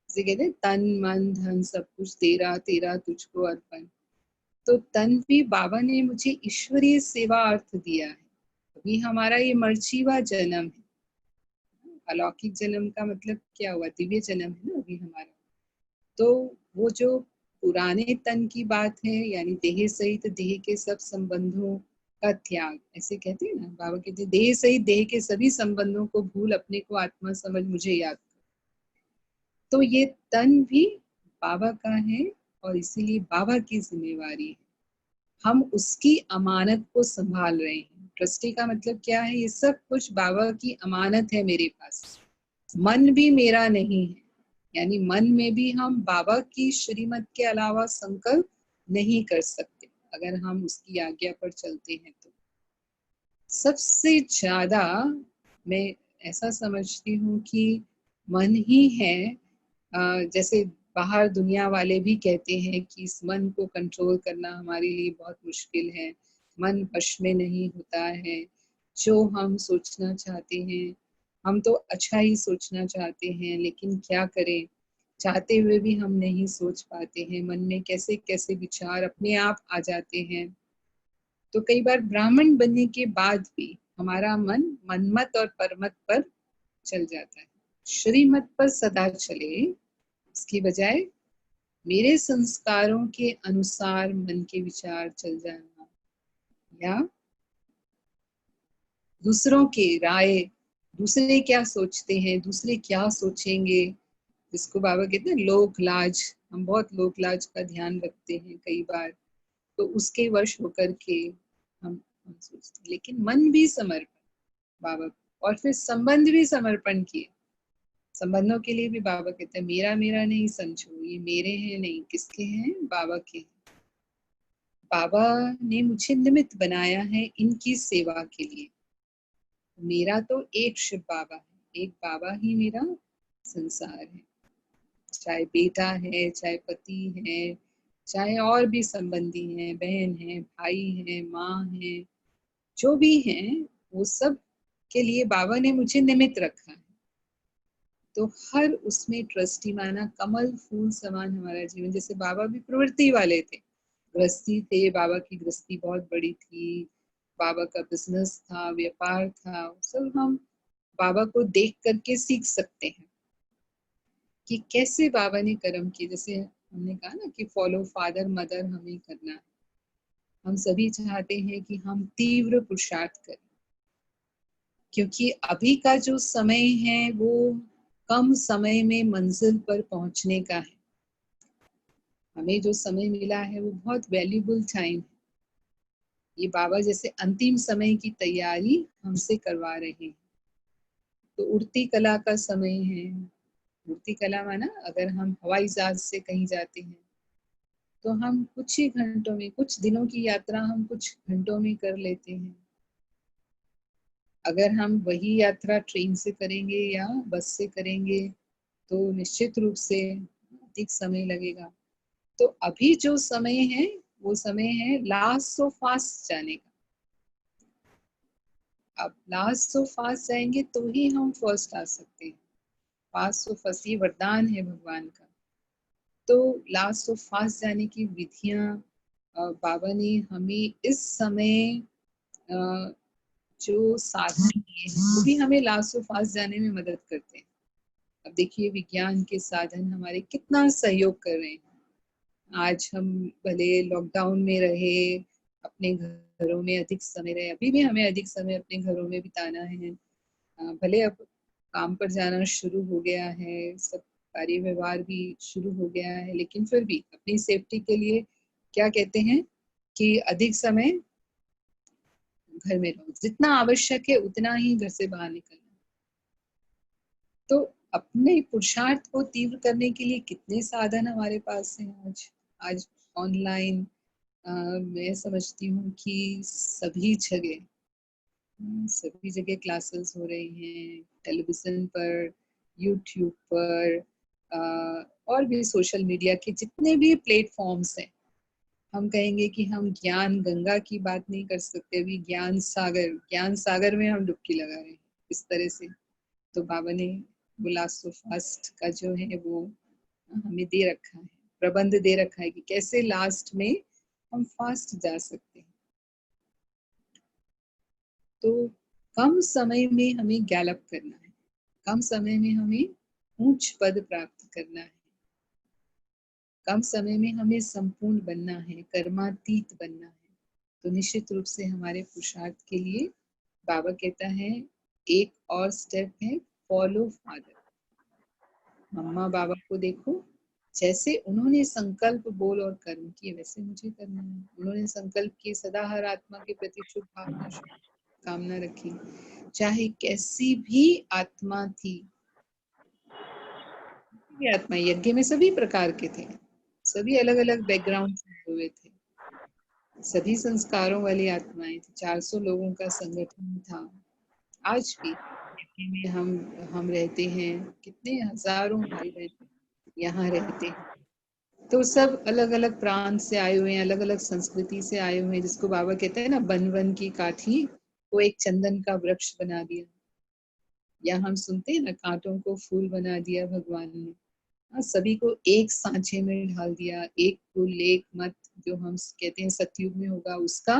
जैसे कहते हैं तन मन धन सब कुछ तेरा, तेरा तुझको अर्पण। तो तन भी बाबा ने मुझे ईश्वरीय सेवा अर्थ दिया है। अभी हमारा ये मर्जीवा जन्म है, अलौकिक जन्म का मतलब क्या हुआ, दिव्य जन्म है ना अभी हमारा। तो वो जो पुराने तन की बात है, यानी देह सहित देह के सब संबंधों का त्याग। ऐसे कहते हैं ना, बाबा कहते हैं देह सहित देह के सभी संबंधों को भूल अपने को आत्मा समझ मुझे याद कर। तो ये तन भी बाबा का है और इसीलिए बाबा की जिम्मेवारी है, हम उसकी अमानत को संभाल रहे हैं। ट्रस्टी का मतलब क्या है, ये सब कुछ बाबा की अमानत है मेरे पास। मन भी मेरा नहीं है, यानी मन में भी हम बाबा की श्रीमत के अलावा संकल्प नहीं कर सकते अगर हम उसकी आज्ञा पर चलते हैं। तो सबसे ज्यादा मैं ऐसा समझती हूँ कि मन ही है, जैसे बाहर दुनिया वाले भी कहते हैं कि इस मन को कंट्रोल करना हमारे लिए बहुत मुश्किल है, मन वश में नहीं होता है। जो हम सोचना चाहते हैं, हम तो अच्छा ही सोचना चाहते हैं, लेकिन क्या करें, चाहते हुए भी हम नहीं सोच पाते हैं। मन में कैसे कैसे विचार अपने आप आ जाते हैं। तो कई बार ब्राह्मण बनने के बाद भी हमारा मन मनमत और परमत पर चल जाता है। श्रीमत पर सदा चले, इसकी बजाय मेरे संस्कारों के अनुसार मन के विचार चल जाना, या दूसरों के राय, दूसरे क्या सोचते हैं, दूसरे क्या सोचेंगे, जिसको बाबा कहते हैं लोक लाज। हम बहुत लोक लाज का ध्यान रखते हैं कई बार, तो उसके वश होकर के हम सोचते हैं। लेकिन मन भी समर्पण बाबा को, और फिर संबंध भी समर्पण किए। संबंधों के लिए भी बाबा कहते हैं मेरा मेरा नहीं समझो, ये मेरे हैं नहीं, किसके हैं, बाबा के। बाबा ने मुझे निमित्त बनाया है इनकी सेवा के लिए। मेरा तो एक शिव बाबा है, एक बाबा ही मेरा संसार है। चाहे बेटा है, चाहे पति है, चाहे और भी संबंधी हैं, बहन है, भाई है, माँ है, जो भी हैं, वो सब के लिए बाबा ने मुझे निमित्त रखा है। तो हर उसमें ट्रस्टी माना, कमल फूल समान हमारा जीवन। जैसे बाबा भी प्रवृत्ति वाले थे, गृहस्थी थे, बाबा की गृहस्थी बहुत बड़ी थी, बाबा का बिजनेस था, व्यापार था, सब हम बाबा को देख करके सीख सकते हैं कि कैसे बाबा ने कर्म किए। जैसे हमने कहा ना कि फॉलो फादर मदर हमें करना है। हम सभी चाहते हैं कि हम तीव्र पुरुषार्थ करें, क्योंकि अभी का जो समय है वो कम समय में मंजिल पर पहुंचने का है। हमें जो समय मिला है वो बहुत वैल्यूबल टाइम है। ये बाबा जैसे अंतिम समय की तैयारी हमसे करवा रहे हैं। तो उड़ती कला का समय है। उड़ती कला माना अगर हम हवाई जहाज से कहीं जाते हैं तो हम कुछ ही घंटों में, कुछ दिनों की यात्रा हम कुछ घंटों में कर लेते हैं। अगर हम वही यात्रा ट्रेन से करेंगे या बस से करेंगे तो निश्चित रूप से अधिक समय लगेगा। तो अभी जो समय है वो समय है लास्ट सो फास्ट जाने का। अब लास्ट सो फास्ट जाएंगे तो ही हम फर्स्ट आ सकते हैं। फास्ट सो फर्स्ट, ये वरदान है भगवान का। तो लास्ट सो फास्ट जाने की विधियां बाबा ने हमें इस समय जो साधन दिए हैं वो भी हमें लास्ट सो फास्ट जाने में मदद करते हैं। अब देखिए विज्ञान के साधन हमारे कितना सहयोग कर रहे हैं। आज हम भले लॉकडाउन में रहे, अपने घरों में अधिक समय रहे, अभी भी हमें अधिक समय अपने घरों में बिताना है। भले अब काम पर जाना शुरू हो गया है, सब कार्य व्यवहार भी शुरू हो गया है, लेकिन फिर भी अपनी सेफ्टी के लिए क्या कहते हैं कि अधिक समय घर में रहो, जितना आवश्यक है उतना ही घर से बाहर निकलना। तो अपने पुरुषार्थ को तीव्र करने के लिए कितने साधन हमारे पास हैं आज। आज ऑनलाइन मैं समझती हूँ कि सभी जगह क्लासेस हो रही हैं, टेलीविजन पर, यूट्यूब पर, और भी सोशल मीडिया के जितने भी प्लेटफॉर्म्स हैं। हम कहेंगे कि हम ज्ञान गंगा की बात नहीं कर सकते, अभी ज्ञान सागर में हम डुबकी लगा रहे हैं इस तरह से। तो बाबा ने वो लास्ट सो फास्ट का जो है वो हमें दे रखा है, प्रबंध दे रखा है कि कैसे लास्ट में हम फास्ट जा सकते हैं। तो कम समय में हमें गैलप करना है, कम समय में हमें ऊंच पद प्राप्त करना है, कम समय में हमें संपूर्ण बनना है, कर्मातीत बनना है, तो निश्चित रूप से हमारे पुरुषार्थ के लिए बाबा कहता है एक और स्टेप है, फॉलो फादर। मम्मा बाबा को देखो, जैसे उन्होंने संकल्प बोल और कर्म किए वैसे मुझे करना है। उन्होंने संकल्प किए सदा हर आत्मा के प्रति शुभ भावना शुभ कामना रखी, चाहे कैसी भी आत्मा थी। आत्मा यज्ञ में सभी प्रकार के थे, सभी अलग अलग बैकग्राउंड से हुए थे, सभी संस्कारों वाली आत्माएं थी। 400 लोगों का संगठन था। आज भी यज्ञ में हम रहते हैं, कितने हजारों भाई बहन यहाँ रहते हैं, तो सब अलग अलग प्रांत से आए हुए हैं, अलग अलग संस्कृति से आए हुए हैं, जिसको बाबा कहते हैं ना, बन बन की काठी को एक चंदन का वृक्ष बना दिया, या हम सुनते हैं ना, कांटों को फूल बना दिया भगवान ने। सभी को एक सांचे में ढाल दिया, एक कुल एक मत, जो हम कहते हैं सतयुग में होगा, उसका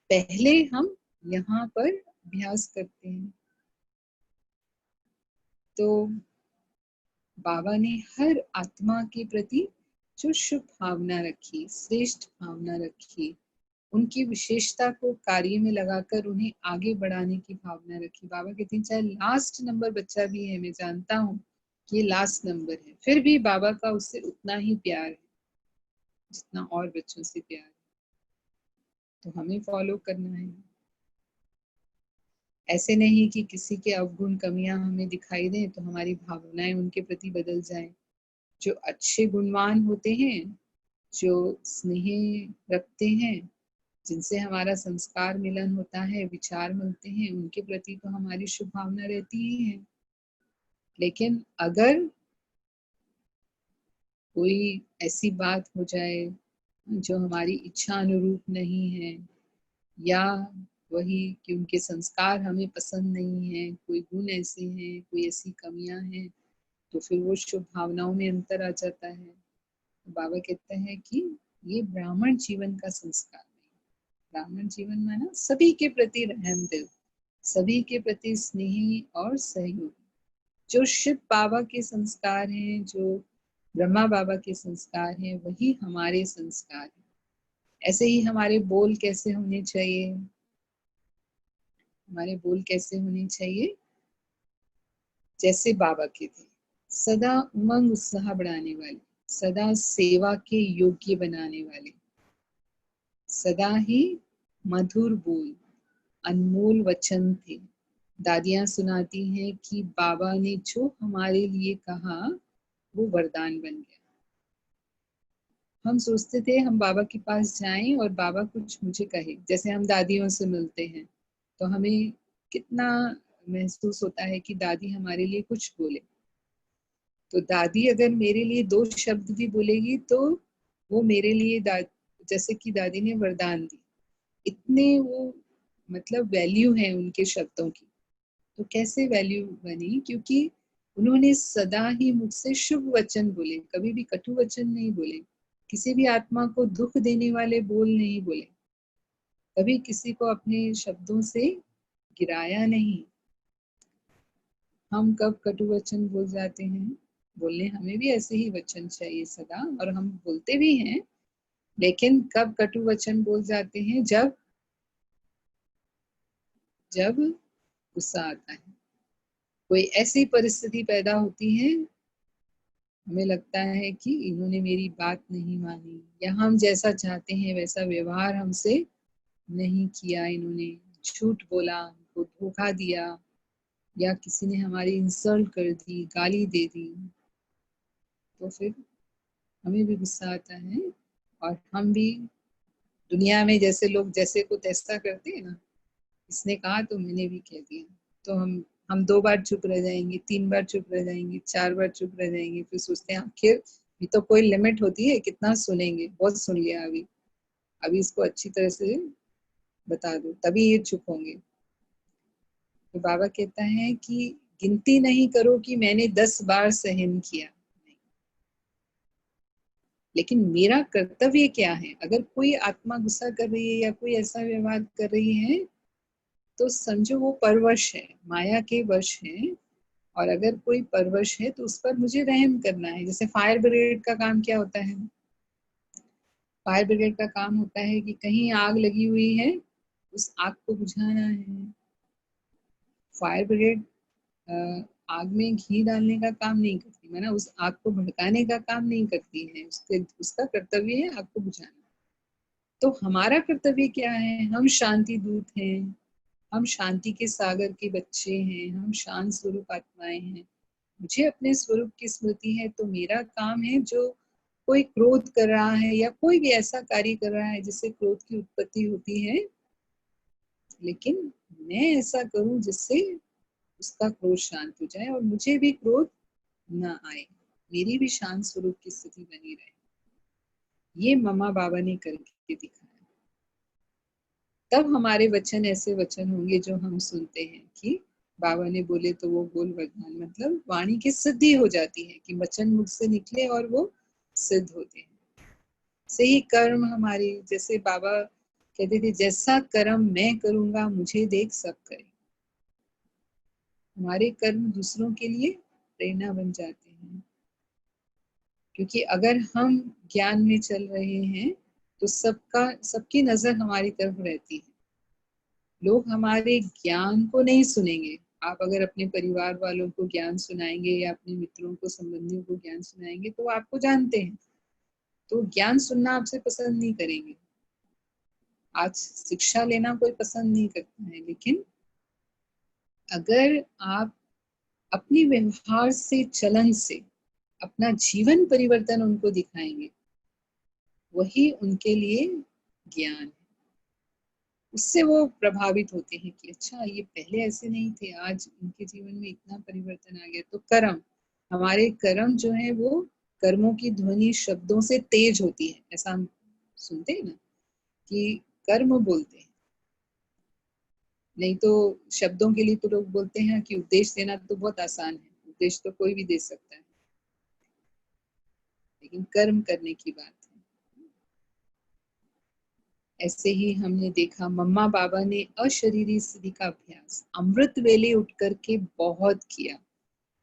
पहले हम यहाँ पर अभ्यास करते हैं। तो बाबा ने हर आत्मा के प्रति जो शुभ भावना रखी, श्रेष्ठ भावना रखी, उनकी विशेषता को कार्य में लगाकर उन्हें आगे बढ़ाने की भावना रखी। बाबा कहते हैं चाहे लास्ट नंबर बच्चा भी है, मैं जानता हूँ कि ये लास्ट नंबर है, फिर भी बाबा का उससे उतना ही प्यार है जितना और बच्चों से प्यार है। तो हमें फॉलो करना है। ऐसे नहीं कि किसी के अवगुण कमियां हमें दिखाई दें तो हमारी भावनाएं उनके प्रति बदल जाएं। जो अच्छे गुणवान होते हैं, जो स्नेह रखते हैं, जिनसे हमारा संस्कार मिलन होता है, विचार मिलते हैं, उनके प्रति तो हमारी शुभ भावना रहती ही है। लेकिन अगर कोई ऐसी बात हो जाए जो हमारी इच्छा अनुरूप नहीं है, या वही कि उनके संस्कार हमें पसंद नहीं है, कोई गुण ऐसे हैं, कोई ऐसी कमियां हैं, तो फिर वो शुभ भावनाओं में अंतर आ जाता है। तो बाबा कहते हैं कि ये ब्राह्मण जीवन का संस्कार नहीं। ब्राह्मण जीवन माना सभी के प्रति रहम दिल, सभी के प्रति स्नेही और सहयोगी। जो शिव बाबा के संस्कार हैं, जो ब्रह्मा बाबा के संस्कार हैं, वही हमारे संस्कार हैं। ऐसे ही हमारे बोल कैसे होने चाहिए, हमारे बोल कैसे होने चाहिए, जैसे बाबा के थे, सदा उमंग उत्साह बढ़ाने वाले, सदा सेवा के योग्य बनाने वाले, सदा ही मधुर बोल, अनमोल वचन थे। दादियां सुनाती हैं कि बाबा ने जो हमारे लिए कहा वो वरदान बन गया। हम सोचते थे हम बाबा के पास जाएं और बाबा कुछ मुझे कहे, जैसे हम दादियों से मिलते हैं तो हमें कितना महसूस होता है कि दादी हमारे लिए कुछ बोले। तो दादी अगर मेरे लिए 2 शब्द भी बोलेगी तो वो मेरे लिए जैसे कि दादी ने वरदान दी, इतने वो मतलब वैल्यू है उनके शब्दों की। तो कैसे वैल्यू बनी, क्योंकि उन्होंने सदा ही मुझसे शुभ वचन बोले, कभी भी कटु वचन नहीं बोले, किसी भी आत्मा को दुख देने वाले बोल नहीं बोले, कभी किसी को अपने शब्दों से गिराया नहीं। हम कब कटु वचन बोल जाते हैं, बोलने हमें भी ऐसे ही वचन चाहिए सदा, और हम बोलते भी हैं, लेकिन कब कटु वचन बोल जाते हैं, जब गुस्सा आता है, कोई ऐसी परिस्थिति पैदा होती है, हमें लगता है कि इन्होंने मेरी बात नहीं मानी, या हम जैसा चाहते हैं वैसा व्यवहार हमसे नहीं किया, इन्होंने झूठ बोला, हमको धोखा दिया, या किसी ने हमारी इंसल्ट कर दी, गाली दे दी, तो फिर हमें भी गुस्सा आता है। और हम भी दुनिया में जैसे लोग जैसे को तैसा करते हैं ना, इसने कहा तो मैंने भी कह दिया, तो हम 2 बार चुप रह जाएंगे, 3 बार चुप रह जाएंगे, 4 बार चुप रह जाएंगे, फिर सोचते हैं आखिर ये तो कोई लिमिट होती है, कितना सुनेंगे, बहुत सुन लिया, अभी इसको अच्छी तरह से बता दो तभी ये चुप होंगे। तो बाबा कहता है कि गिनती नहीं करो कि मैंने 10 बार सहन किया, लेकिन मेरा कर्तव्य क्या है। अगर कोई आत्मा गुस्सा कर रही है या कोई ऐसा व्यवहार कर रही है तो समझो वो परवश है, माया के वश है, और अगर कोई परवश है तो उस पर मुझे रहम करना है। जैसे फायर ब्रिगेड का काम क्या होता है, फायर ब्रिगेड का काम होता है कि कहीं आग लगी हुई है, उस आग को बुझाना है। फायर ब्रिगेड आग में घी डालने का काम नहीं करती, माना उस आग को भड़काने का काम नहीं करती है, उसका कर्तव्य है आग को बुझाना। तो हमारा कर्तव्य क्या है? हम शांति दूत हैं, हम शांति के सागर के बच्चे हैं, हम शांत स्वरूप आत्माएं हैं। मुझे अपने स्वरूप की स्मृति है, तो मेरा काम है, जो कोई क्रोध कर रहा है या कोई भी ऐसा कार्य कर रहा है जिससे क्रोध की उत्पत्ति होती है, लेकिन मैं ऐसा करूं जिससे उसका क्रोध शांत हो जाए और मुझे भी क्रोध ना आए, मेरी भी शांत स्वरूप की स्थिति बनी रहे। ये मम्मा बाबा ने करके दिखाया। तब हमारे वचन ऐसे वचन होंगे जो हम सुनते हैं कि बाबा ने बोले तो वो बोल वरदान, मतलब वाणी की सिद्धि हो जाती है कि वचन मुझसे निकले और वो सिद्ध होते हैं। सही कर्म हमारी, जैसे बाबा कहते थे, जैसा कर्म मैं करूंगा मुझे देख सब करें। हमारे कर्म दूसरों के लिए प्रेरणा बन जाते हैं, क्योंकि अगर हम ज्ञान में चल रहे हैं तो सबकी नजर हमारी तरफ रहती है। लोग हमारे ज्ञान को नहीं सुनेंगे। आप अगर अपने परिवार वालों को ज्ञान सुनाएंगे या अपने मित्रों को, संबंधियों को ज्ञान सुनाएंगे, तो आपको जानते हैं, तो ज्ञान सुनना आपसे पसंद नहीं करेंगे। आज शिक्षा लेना कोई पसंद नहीं करता है, लेकिन अगर आप अपनी व्यवहार से, चलन से अपना जीवन परिवर्तन उनको दिखाएंगे, वही उनके लिए ज्ञान है। उससे वो प्रभावित होते हैं कि अच्छा, ये पहले ऐसे नहीं थे, आज उनके जीवन में इतना परिवर्तन आ गया। तो कर्म, हमारे कर्म जो है वो कर्मों की ध्वनि शब्दों से तेज होती है, ऐसा हम सुनते हैं ना कि कर्म बोलते हैं। नहीं तो शब्दों के लिए तो लोग बोलते हैं कि उपदेश देना तो बहुत आसान है, उपदेश तो कोई भी दे सकता है, लेकिन कर्म करने की बात है। ऐसे ही हमने देखा मम्मा बाबा ने अशरीरी स्थिति का अभ्यास अमृत वेले उठ करके बहुत किया,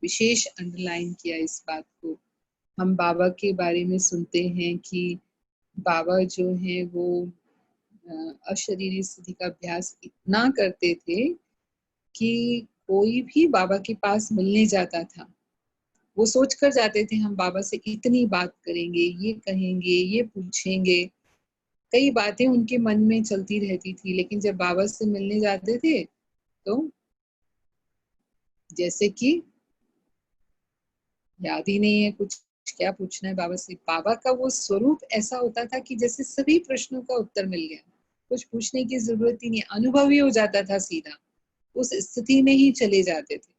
विशेष अंडरलाइन किया इस बात को। हम बाबा के बारे में सुनते हैं कि बाबा जो है वो अशरीरी स्थिति का अभ्यास इतना करते थे कि कोई भी बाबा के पास मिलने जाता था, वो सोच कर जाते थे हम बाबा से इतनी बात करेंगे, ये कहेंगे, ये पूछेंगे। कई बातें उनके मन में चलती रहती थी, लेकिन जब बाबा से मिलने जाते थे तो जैसे कि याद ही नहीं है कुछ, क्या पूछना है बाबा से। बाबा का वो स्वरूप ऐसा होता था कि जैसे सभी प्रश्नों का उत्तर मिल गया, कुछ पूछने की जरूरत ही नहीं, अनुभव ही हो जाता था, सीधा उस स्थिति में ही चले जाते थे।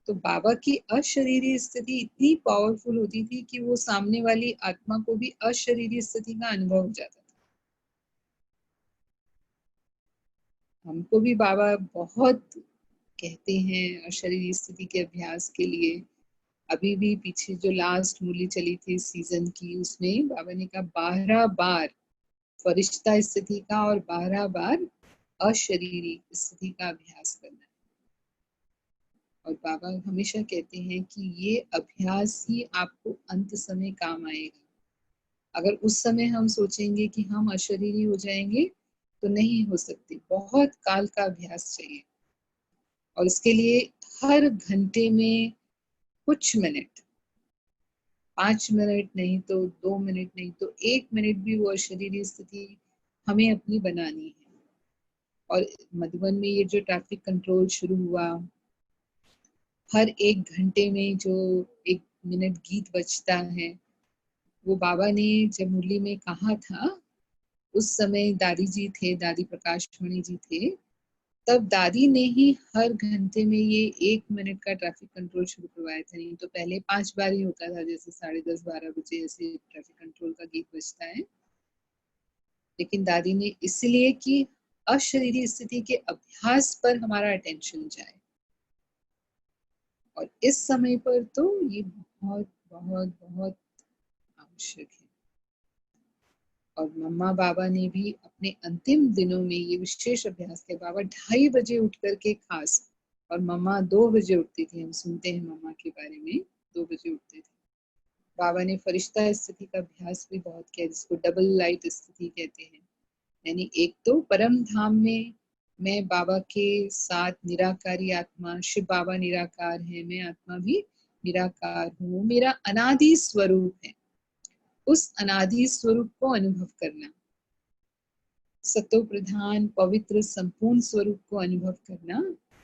तो बाबा की अशरीरी स्थिति इतनी पावरफुल होती थी कि वो सामने वाली आत्मा को भी अशरीरी स्थिति का अनुभव हो जाता था। हमको भी बाबा बहुत कहते हैं अशरीरी स्थिति के अभ्यास के लिए। अभी भी पीछे जो लास्ट मूली चली थी सीजन की, उसमें बाबा ने कहा 12 बार फरिश्ता स्थिति का और 12 बार अशरीरी स्थिति का अभ्यास करना है। और बाबा हमेशा कहते हैं कि ये अभ्यास ही आपको अंत समय काम आएगा। अगर उस समय हम सोचेंगे कि हम अशरीरी हो जाएंगे तो नहीं हो सकती, बहुत काल का अभ्यास चाहिए। और इसके लिए हर घंटे में कुछ मिनट, 5 मिनट नहीं तो 2 मिनट नहीं तो 1 मिनट भी वो अशरीरी स्थिति हमें अपनी बनानी है। और मधुबन में ये जो ट्रैफिक कंट्रोल शुरू हुआ, हर 1 घंटे में जो 1 मिनट गीत बजता है, वो बाबा ने जब मुरली में कहा था, उस समय दादी जी थे, दादी प्रकाश मणि जी थे, तब दादी ने ही हर घंटे में ये 1 मिनट का ट्रैफिक कंट्रोल शुरू करवाया था। नहीं तो पहले 5 बार ही होता था, जैसे 10:30-12 बजे ऐसे ट्रैफिक कंट्रोल का गीत बजता है। लेकिन दादी ने इसलिए कि अशरीरी स्थिति के अभ्यास पर हमारा अटेंशन जाए, और इस समय पर तो ये बहुत बहुत बहुत आवश्यक है। और मम्मा बाबा ने भी अपने अंतिम दिनों में ये विशेष अभ्यास किया। बाबा 2:30 बजे उठ करके खास, और मम्मा 2 बजे उठती थी। हम सुनते हैं मम्मा के बारे में, 2 बजे उठते थे। बाबा ने फरिश्ता स्थिति का अभ्यास भी बहुत किया, जिसको डबल लाइट स्थिति कहते हैं। यानी एक तो परम धाम में मैं बाबा के साथ निराकारी आत्मा, शिव बाबा निराकार है, मैं आत्मा भी निराकार हूँ, मेरा अनादि स्वरूप है। उस अनादि स्वरूप को अनुभव करना, सतो प्रधान पवित्र संपूर्ण स्वरूप को अनुभव करना,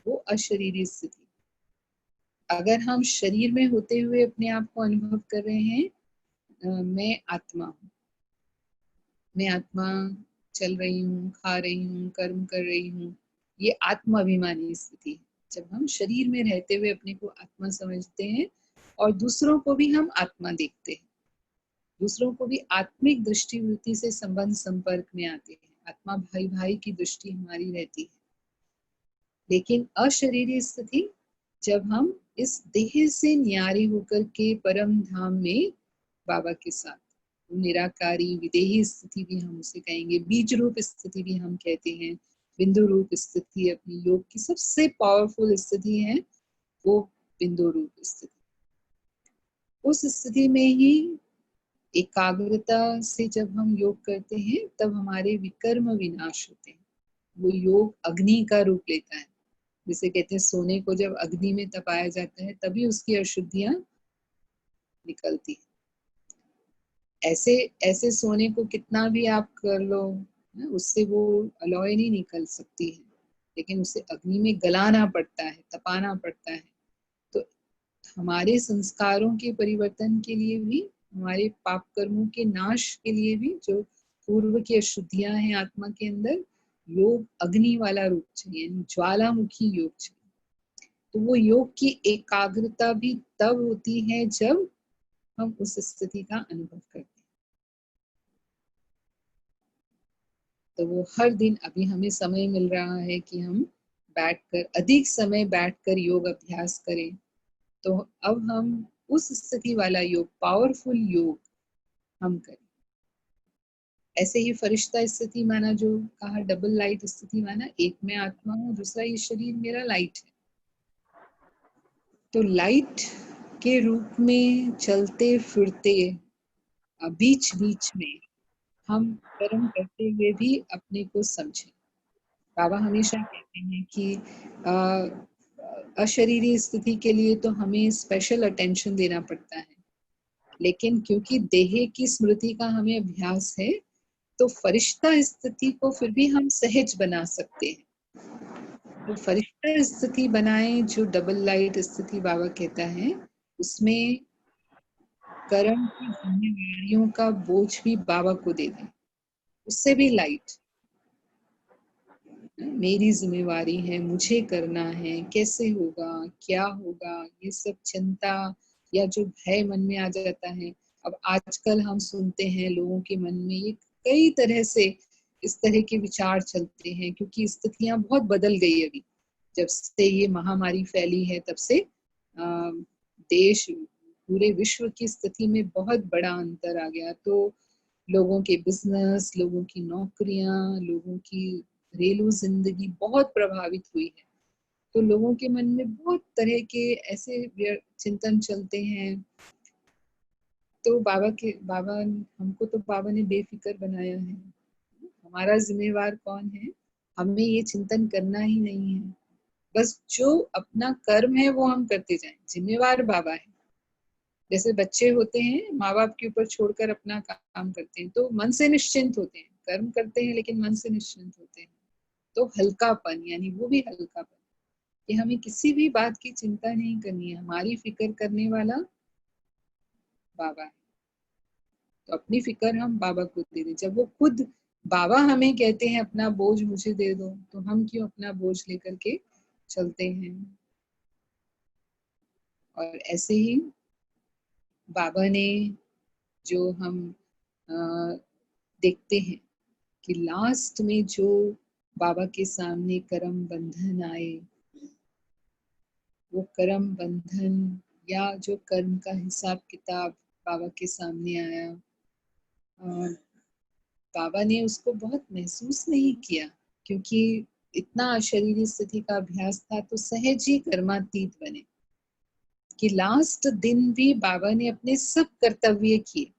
वो अशरीरी स्थिति। अगर हम शरीर में होते हुए अपने आप को अनुभव कर रहे हैं, मैं आत्मा हूँ, मैं आत्मा चल रही हूँ, खा रही हूँ, कर्म कर रही हूँ, ये आत्माभिमानी स्थिति है। जब हम शरीर में रहते हुए अपने को आत्मा समझते हैं और दूसरों को भी हम आत्मा देखते हैं, दूसरों को भी आत्मिक दृष्टिवृत्ति से संबंध संपर्क में आते हैं, आत्मा भाई भाई की दृष्टि हमारी रहती है। लेकिन अशरीरी स्थिति, जब हम इस देह से न्यारे होकर के परम धाम में बाबा के साथ, निराकारी विदेही स्थिति भी हम उसे कहेंगे, बीज रूप स्थिति भी हम कहते हैं, बिंदु रूप स्थिति अपनी योग की सबसे पावरफुल स्थिति है, वो बिंदु रूप स्थिति। उस स्थिति में ही एकाग्रता से जब हम योग करते हैं, तब हमारे विकर्म विनाश होते हैं। वो योग अग्नि का रूप लेता है, जिसे कहते हैं सोने को जब अग्नि में तपाया जाता है तभी उसकी अशुद्धियां निकलती है। ऐसे ऐसे सोने को कितना भी आप कर लो, उससे वो अलॉय नहीं निकल सकती है, लेकिन उसे अग्नि में गलाना पड़ता है, तपाना पड़ता है। तो हमारे संस्कारों के परिवर्तन के लिए भी, हमारे पाप कर्मों के नाश के लिए भी, जो पूर्व की अशुद्धियां हैं आत्मा के अंदर, योग अग्नि वाला रूप चाहिए, ज्वालामुखी योग चाहिए। तो वो योग की एकाग्रता भी तब होती है जब हम उस स्थिति का अनुभव करते हैं। तो वो हर दिन, अभी हमें समय मिल रहा है कि हम बैठकर, अधिक समय बैठकर योग अभ्यास करें। तो अब हम उस स्थिति वाला योग, पावरफुल योग हम करें। ऐसे ही फरिश्ता स्थिति माना, जो कहा डबल लाइट स्थिति माना, एक मैं आत्मा हूँ, दूसरा ये शरीर मेरा लाइट है। तो लाइट के रूप में चलते फिरते बीच बीच में हम कर्म करते हुए भी अपने को समझें। बाबा हमेशा कहते हैं कि अशरीरी स्थिति के लिए तो हमें स्पेशल अटेंशन देना पड़ता है, लेकिन क्योंकि देह की स्मृति का हमें अभ्यास है, तो फरिश्ता स्थिति को फिर भी हम सहज बना सकते हैं। तो फरिश्ता स्थिति बनाए, जो डबल लाइट स्थिति बाबा कहता है, उसमें कर्म की जिम्मेवारियों का बोझ भी बाबा को दे दें, उससे भी लाइट। मेरी जिम्मेवारी है, मुझे करना है, कैसे होगा, क्या होगा, ये सब चिंता या जो भय मन में आ जाता है। अब आजकल हम सुनते हैं लोगों के मन में ये कई तरह से इस तरह के विचार चलते हैं, क्योंकि स्थितियां बहुत बदल गई। अभी जब से ये महामारी फैली है, तब से देश, पूरे विश्व की स्थिति में बहुत बड़ा अंतर आ गया। तो लोगों के बिजनेस, लोगों की नौकरियां, लोगों की घरेलू जिंदगी बहुत प्रभावित हुई है। तो लोगों के मन में बहुत तरह के ऐसे चिंतन चलते हैं। तो बाबा हमको तो बाबा ने बेफिक्र बनाया है। हमारा जिम्मेवार कौन है? हमें ये चिंतन करना ही नहीं है। बस जो अपना कर्म है वो हम करते जाएं। जिम्मेवार बाबा है। जैसे बच्चे होते हैं, माँ बाप के ऊपर छोड़कर अपना काम करते हैं, तो मन से निश्चिंत होते हैं, कर्म करते हैं लेकिन मन से निश्चिंत होते हैं। तो हल्कापन, यानी वो भी हल्कापन, कि हमें किसी भी बात की चिंता नहीं करनी है, हमारी फिक्र करने वाला बाबा है। तो अपनी फिक्र हम बाबा को दे दें। जब वो खुद बाबा हमें कहते हैं अपना बोझ मुझे दे दो, तो हम क्यों अपना बोझ लेकर के चलते हैं। और ऐसे ही बाबा ने, जो हम देखते हैं कि लास्ट में जो बाबा के सामने कर्म बंधन आए, वो कर्म बंधन या जो कर्म का हिसाब किताब बाबा के सामने आया, और बाबा ने उसको बहुत महसूस नहीं किया, क्योंकि इतना अशरीरी स्थिति का अभ्यास था, तो सहज ही कर्मातीत बने कि लास्ट दिन भी बाबा ने अपने सब कर्तव्य किए।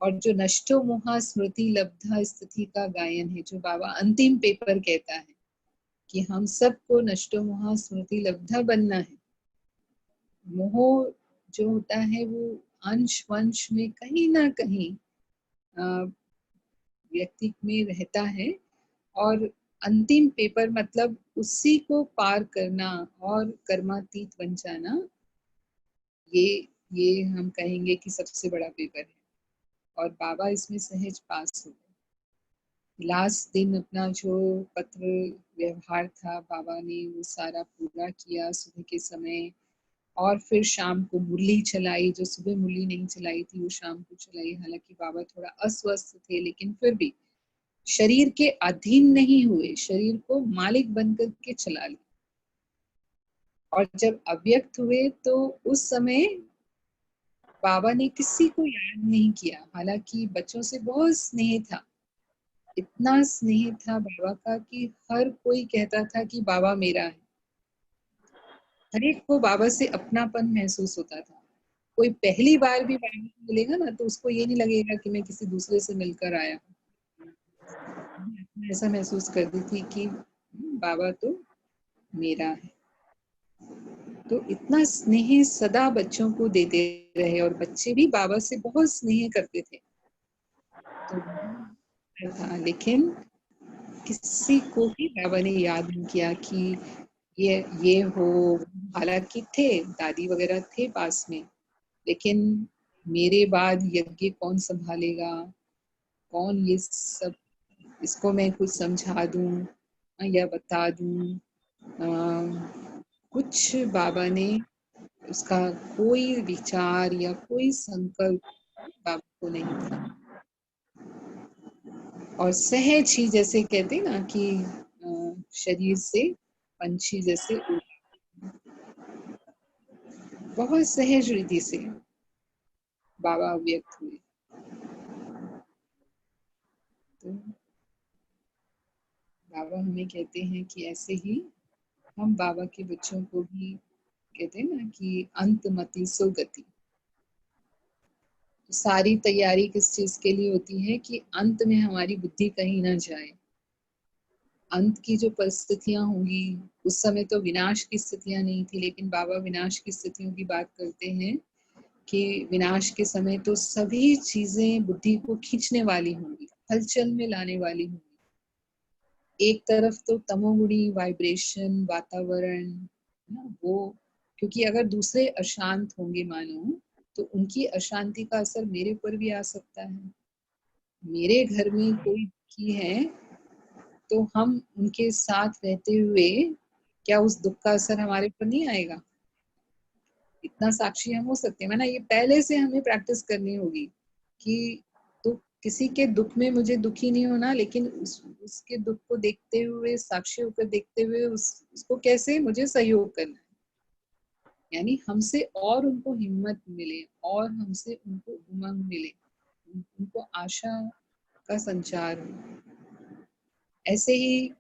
और जो नष्टो मोहा स्मृति लब्धा स्थिति का गायन है, जो बाबा अंतिम पेपर कहता है कि हम सबको नष्टो मोहा स्मृति लब्धा बनना है। मोह जो होता है वो अंश वंश में कहीं ना कहीं व्यक्ति में रहता है, और अंतिम पेपर मतलब उसी को पार करना और कर्मातीत बन जाना, ये हम कहेंगे कि सबसे बड़ा पेपर है। और बाबा इसमें सहज पास हो गए। लास्ट दिन अपना जो पत्र व्यवहार था बाबा ने वो सारा पूरा किया सुबह के समय, और फिर शाम को मुरली चलाई। जो सुबह मुरली नहीं चलाई थी वो शाम को चलाई। हालांकि बाबा थोड़ा अस्वस्थ थे, लेकिन फिर भी शरीर के अधीन नहीं हुए, शरीर को मालिक बनकर के चला लिया। और जब अव्यक्त हुए तो उस समय बाबा ने किसी को याद नहीं किया। हालांकि बच्चों से बहुत स्नेह था, इतना स्नेह था बाबा का कि हर कोई कहता था कि बाबा मेरा है। हर एक को बाबा से अपनापन महसूस होता था। कोई पहली बार भी बाबा को मिलेगा ना तो उसको ये नहीं लगेगा कि मैं किसी दूसरे से मिलकर आया हूँ। ऐसा महसूस करती थी कि बाबा तो मेरा है। तो इतना स्नेह सदा बच्चों को देते रहे, और बच्चे भी बाबा से बहुत स्नेह करते थे। तो था, लेकिन किसी को भी बाबा ने याद नहीं किया कि ये हो। हालांकि थे, दादी वगैरह थे पास में, लेकिन मेरे बाद यज्ञ कौन संभालेगा, कौन ये सब, इसको मैं कुछ समझा दूं या बता दूं, कुछ बाबा ने उसका कोई विचार या कोई संकल्प बाबा को नहीं था। और सहज ही, जैसे कहते ना कि शरीर से पंछी जैसे बहुत सहज रीति से बाबा व्यक्त हुए। तो बाबा हमें कहते हैं कि ऐसे ही हम बाबा के बच्चों को भी कहते हैं ना कि अंतमति सो गति। सारी तैयारी किस चीज के लिए होती है कि अंत में हमारी बुद्धि कहीं ना जाए। अंत की जो परिस्थितियां होंगी, उस समय तो विनाश की स्थितियां नहीं थी, लेकिन बाबा विनाश की स्थितियों की बात करते हैं कि विनाश के समय तो सभी चीजें बुद्धि को खींचने वाली होंगी, हलचल में लाने वाली होंगी। एक तरफ तो तमोगुणी वाइब्रेशन वातावरण ना, वो क्योंकि अगर दूसरे अशांत होंगे मानो, तो उनकी अशांति का असर मेरे पर भी आ सकता है। मेरे घर में कोई दुखी है तो हम उनके साथ रहते हुए क्या उस दुख का असर हमारे पर नहीं आएगा? इतना साक्षी हम हो सकते हैं ना। ये पहले से हमें प्रैक्टिस करनी होगी कि तो किसी के दुख में मुझे दुखी नहीं होना, लेकिन उसके दुख को देखते हुए, साक्षी होकर देखते हुए उसको कैसे मुझे सहयोग करना है। यानी हमसे और उनको हिम्मत मिले, और हमसे उनको उमंग मिले, उनको आशा का संचार हो। ऐसे ही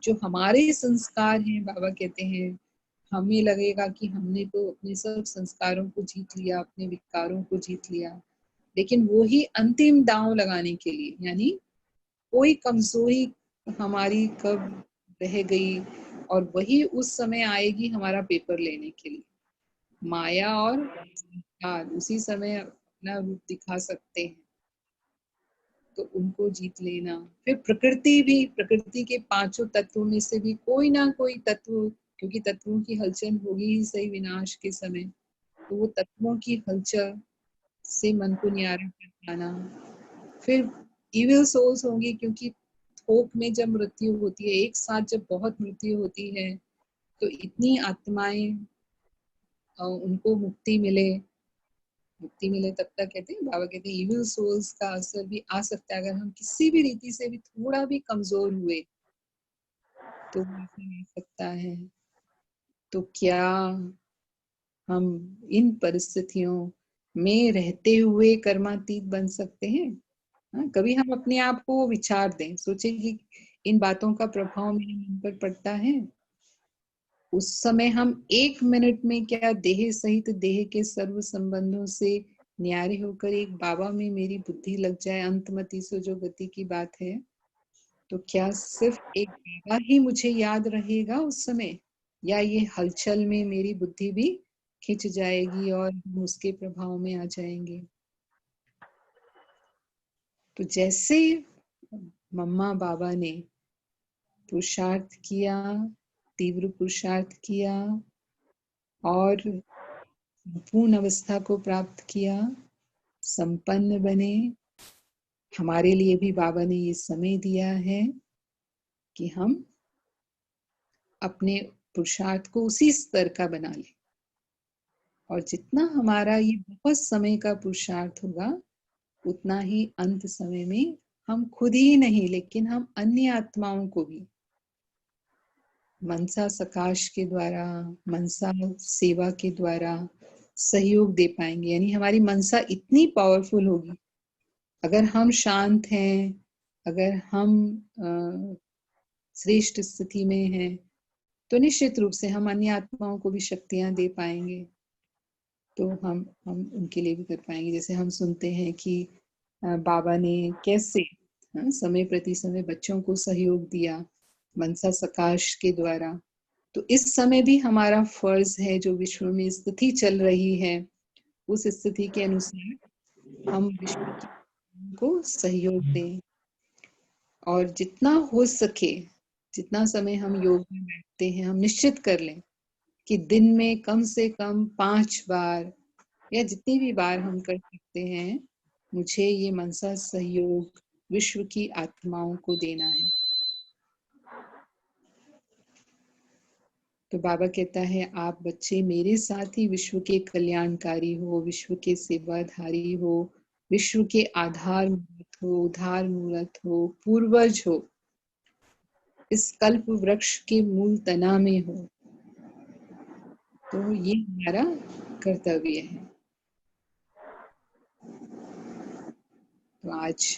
जो हमारे संस्कार हैं, बाबा कहते हैं हमें लगेगा कि हमने तो अपने सब संस्कारों को जीत लिया, अपने विकारों को जीत लिया, लेकिन वो ही अंतिम दांव लगाने के लिए, यानी कोई कमजोरी हमारी कब रह गई, और वही उस समय आएगी हमारा पेपर लेने के लिए। माया और संस्कार उसी समय अपना रूप दिखा सकते हैं, तो उनको जीत लेना। फिर प्रकृति भी, प्रकृति के पांचों तत्वों में से भी कोई ना कोई तत्व, क्योंकि तत्वों की हलचल होगी ही सही विनाश के समय, तो वो तत्वों की हलचल से मन को न्यारा कर पाना। फिर इविल सोल्स होंगी, क्योंकि थोक में जब मृत्यु होती है, एक साथ जब बहुत मृत्यु होती है, तो इतनी आत्माएं उनको मुक्ति मिले, मुक्ति मिले तब तक कहते हैं, बाबा कहते हैं इविल सोल्स का असर भी आ सकता है। अगर हम किसी भी रीति से भी थोड़ा भी कमजोर हुए तो ऐसा हो सकता है। तो क्या हम इन परिस्थितियों में रहते हुए कर्मातीत बन सकते हैं? हाँ, कभी हम अपने आप को विचार दें, सोचें कि इन बातों का प्रभाव मेरे मन पर पड़ता है। उस समय हम 1 मिनट में क्या देह सहित देह के सर्व संबंधों से न्यारे होकर एक बाबा में मेरी बुद्धि लग जाए, अंतमति सो जो गति की बात है, तो क्या सिर्फ एक बाबा ही मुझे याद रहेगा उस समय, या ये हलचल में मेरी बुद्धि भी खिंच जाएगी और हम उसके प्रभाव में आ जाएंगे। तो जैसे मम्मा बाबा ने पुरुषार्थ किया, तीव्र पुरुषार्थ किया और संपूर्ण अवस्था को प्राप्त किया, संपन्न बने, हमारे लिए भी बाबा ने ये समय दिया है कि हम अपने पुरुषार्थ को उसी स्तर का बना लें। और जितना हमारा ये बहुत समय का पुरुषार्थ होगा, उतना ही अंत समय में हम खुद ही नहीं, लेकिन हम अन्य आत्माओं को भी मनसा सकाश के द्वारा, मनसा सेवा के द्वारा सहयोग दे पाएंगे। यानी हमारी मनसा इतनी पावरफुल होगी, अगर हम शांत हैं, अगर हम श्रेष्ठ स्थिति में हैं, तो निश्चित रूप से हम अन्य आत्माओं को भी शक्तियां दे पाएंगे। तो हम उनके लिए भी कर पाएंगे। जैसे हम सुनते हैं कि बाबा ने कैसे समय प्रति समय बच्चों को सहयोग दिया मनसा सकाश के द्वारा। तो इस समय भी हमारा फर्ज है, जो विश्व में स्थिति चल रही है, उस स्थिति के अनुसार हम विश्व को सहयोग दें। और जितना हो सके, जितना समय हम योग में बैठते हैं, हम निश्चित कर लें कि दिन में कम से कम 5 बार या जितनी भी बार हम कर सकते हैं, मुझे ये मनसा सहयोग विश्व की आत्माओं को देना है। तो बाबा कहता है, आप बच्चे मेरे साथ ही विश्व के कल्याणकारी हो, विश्व के सेवाधारी हो, विश्व के आधार मूर्त हो, उधार मूर्त हो, पूर्वज हो, इस कल्प वृक्ष के मूल तना में हो। तो ये हमारा कर्तव्य है। तो आज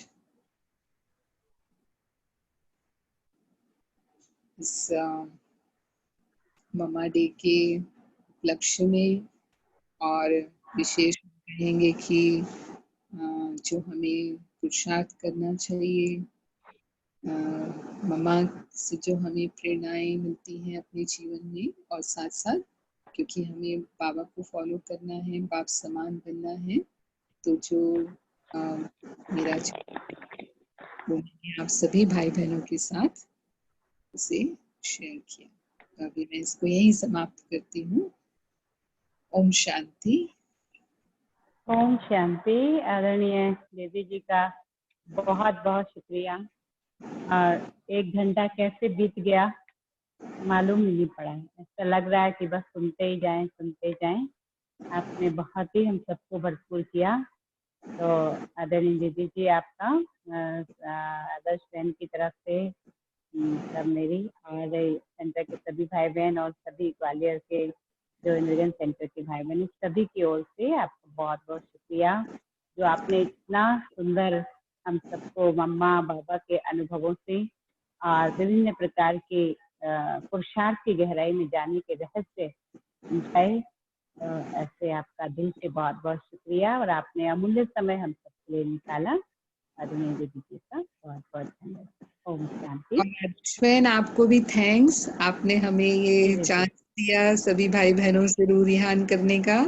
इस ममा डे के उपलक्ष्य में और विशेष कहेंगे कि जो हमें पुरुषार्थ करना चाहिए, ममा से जो हमें प्रेरणाएं मिलती हैं अपने जीवन में, और साथ साथ क्योंकि हमें बाबा को फॉलो करना है, बाप समान बनना है, तो जो मेरा वो मैंने आप सभी भाई बहनों के साथ उसे शेयर किया। तो अभी मैं इसको यही समाप्त करती हूँ। ओम शांति। ओम शांति। आदरणीय देवी जी का बहुत बहुत शुक्रिया। और 1 घंटा कैसे बीत गया मालूम नहीं पड़ा। ऐसा लग रहा है कि बस सुनते ही जाएं, सुनते ही जाएं। आपने बहुत ही हम सबको भरपूर किया। तो आदरणीय दीदी जी, आपका आदर्श बहन की तरफ से सब मेरी और सेंटर के सभी भाई बहन और सभी ग्वालियर के जो इंद्रगंज सेंटर के भाई बहन, सभी की ओर से आपको बहुत बहुत शुक्रिया, जो आपने इतना सुंदर हम सबको मम्मा बाबा के अनुभवों से और विभिन्न प्रकार के पुरुषार्थ की गहराई में जाने के रहस्य समझाए। ऐसे आपका दिल से बहुत बहुत शुक्रिया, और आपने अमूल्य समय हम सबके लिए निकाला। आदरणीय दीदी जी का बहुत बहुत धन्यवाद। ओम शांति। बहन, आपको भी थैंक्स, आपने हमें ये चांस दिया सभी भाई बहनों से रूरिहान करने का,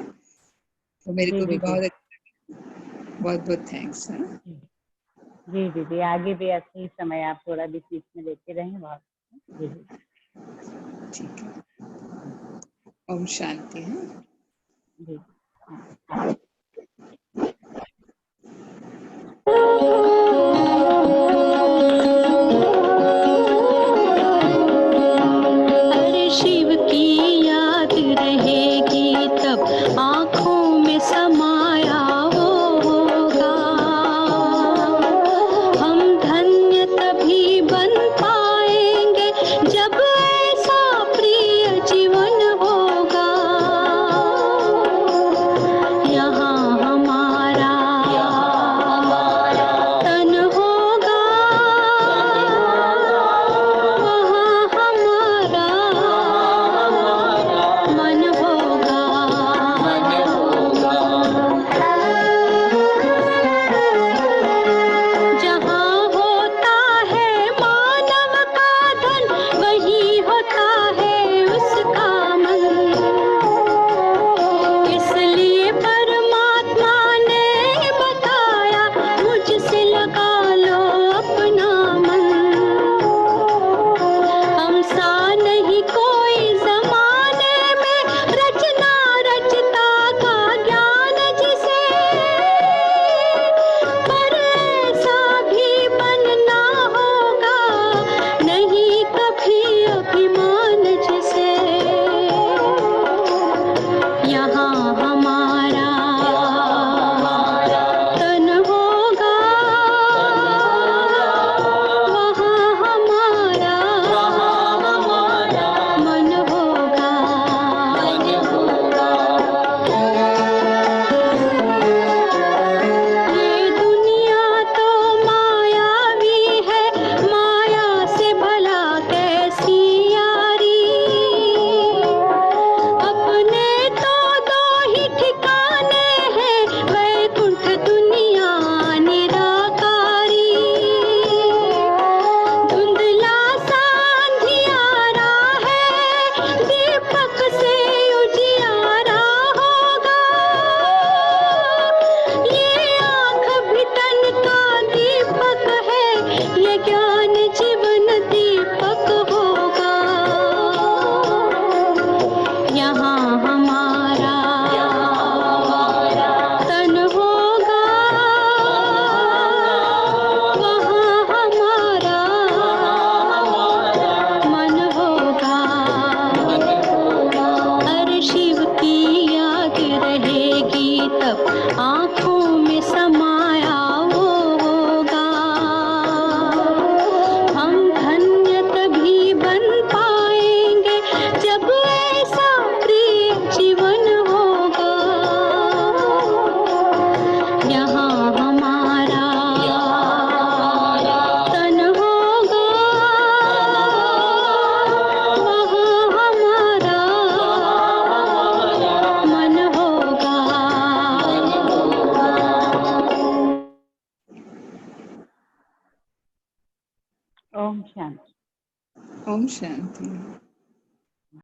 तो मेरे को भी बहुत बहुत थैंक्स। जी दीदी, आगे भी ऐसे ही समय आप थोड़ा भी बीच में लेते रहें। बहुत जी ठीक है। ओम शांति। जी। अरे शिव की याद रहेगी तब आँखों में समाया होगा, हम धन्य तभी बन पाएंगे जब ऐसा प्रिय जीवन होगा। ऐसा नहीं कोई जमाने में रचना रचता का ज्ञान जिसे, पर ऐसा भी बनना होगा नहीं कभी अभिमान जिसे। यहाँ हमारा तन होगा, वहाँ हमारा मन होगा। ये दुनिया तो मायावी है, माया से भला कैसी यारी। अपने तो दो ही ठिकाने हैं, वैकुंठ दुनिया निराकारी। धुंधला सा अंधियारा है, दीपक से उजियारा होगा। ये आँख भी तन का दीपक है, ये ज्ञान जीवन दीपक होगा। यहाँ हमारा तन होगा, वहाँ हमारा मन होगा। हर शिव की याद रहेगी तब आँखों में समाया वो होगा। हम धन्य तभी बन पाएंगे जब ऐसा प्रिय जीवन होगा। यहाँ हमारा तन होगा, वहाँ हमारा मन होगा। ओम शांति। ओम शांति।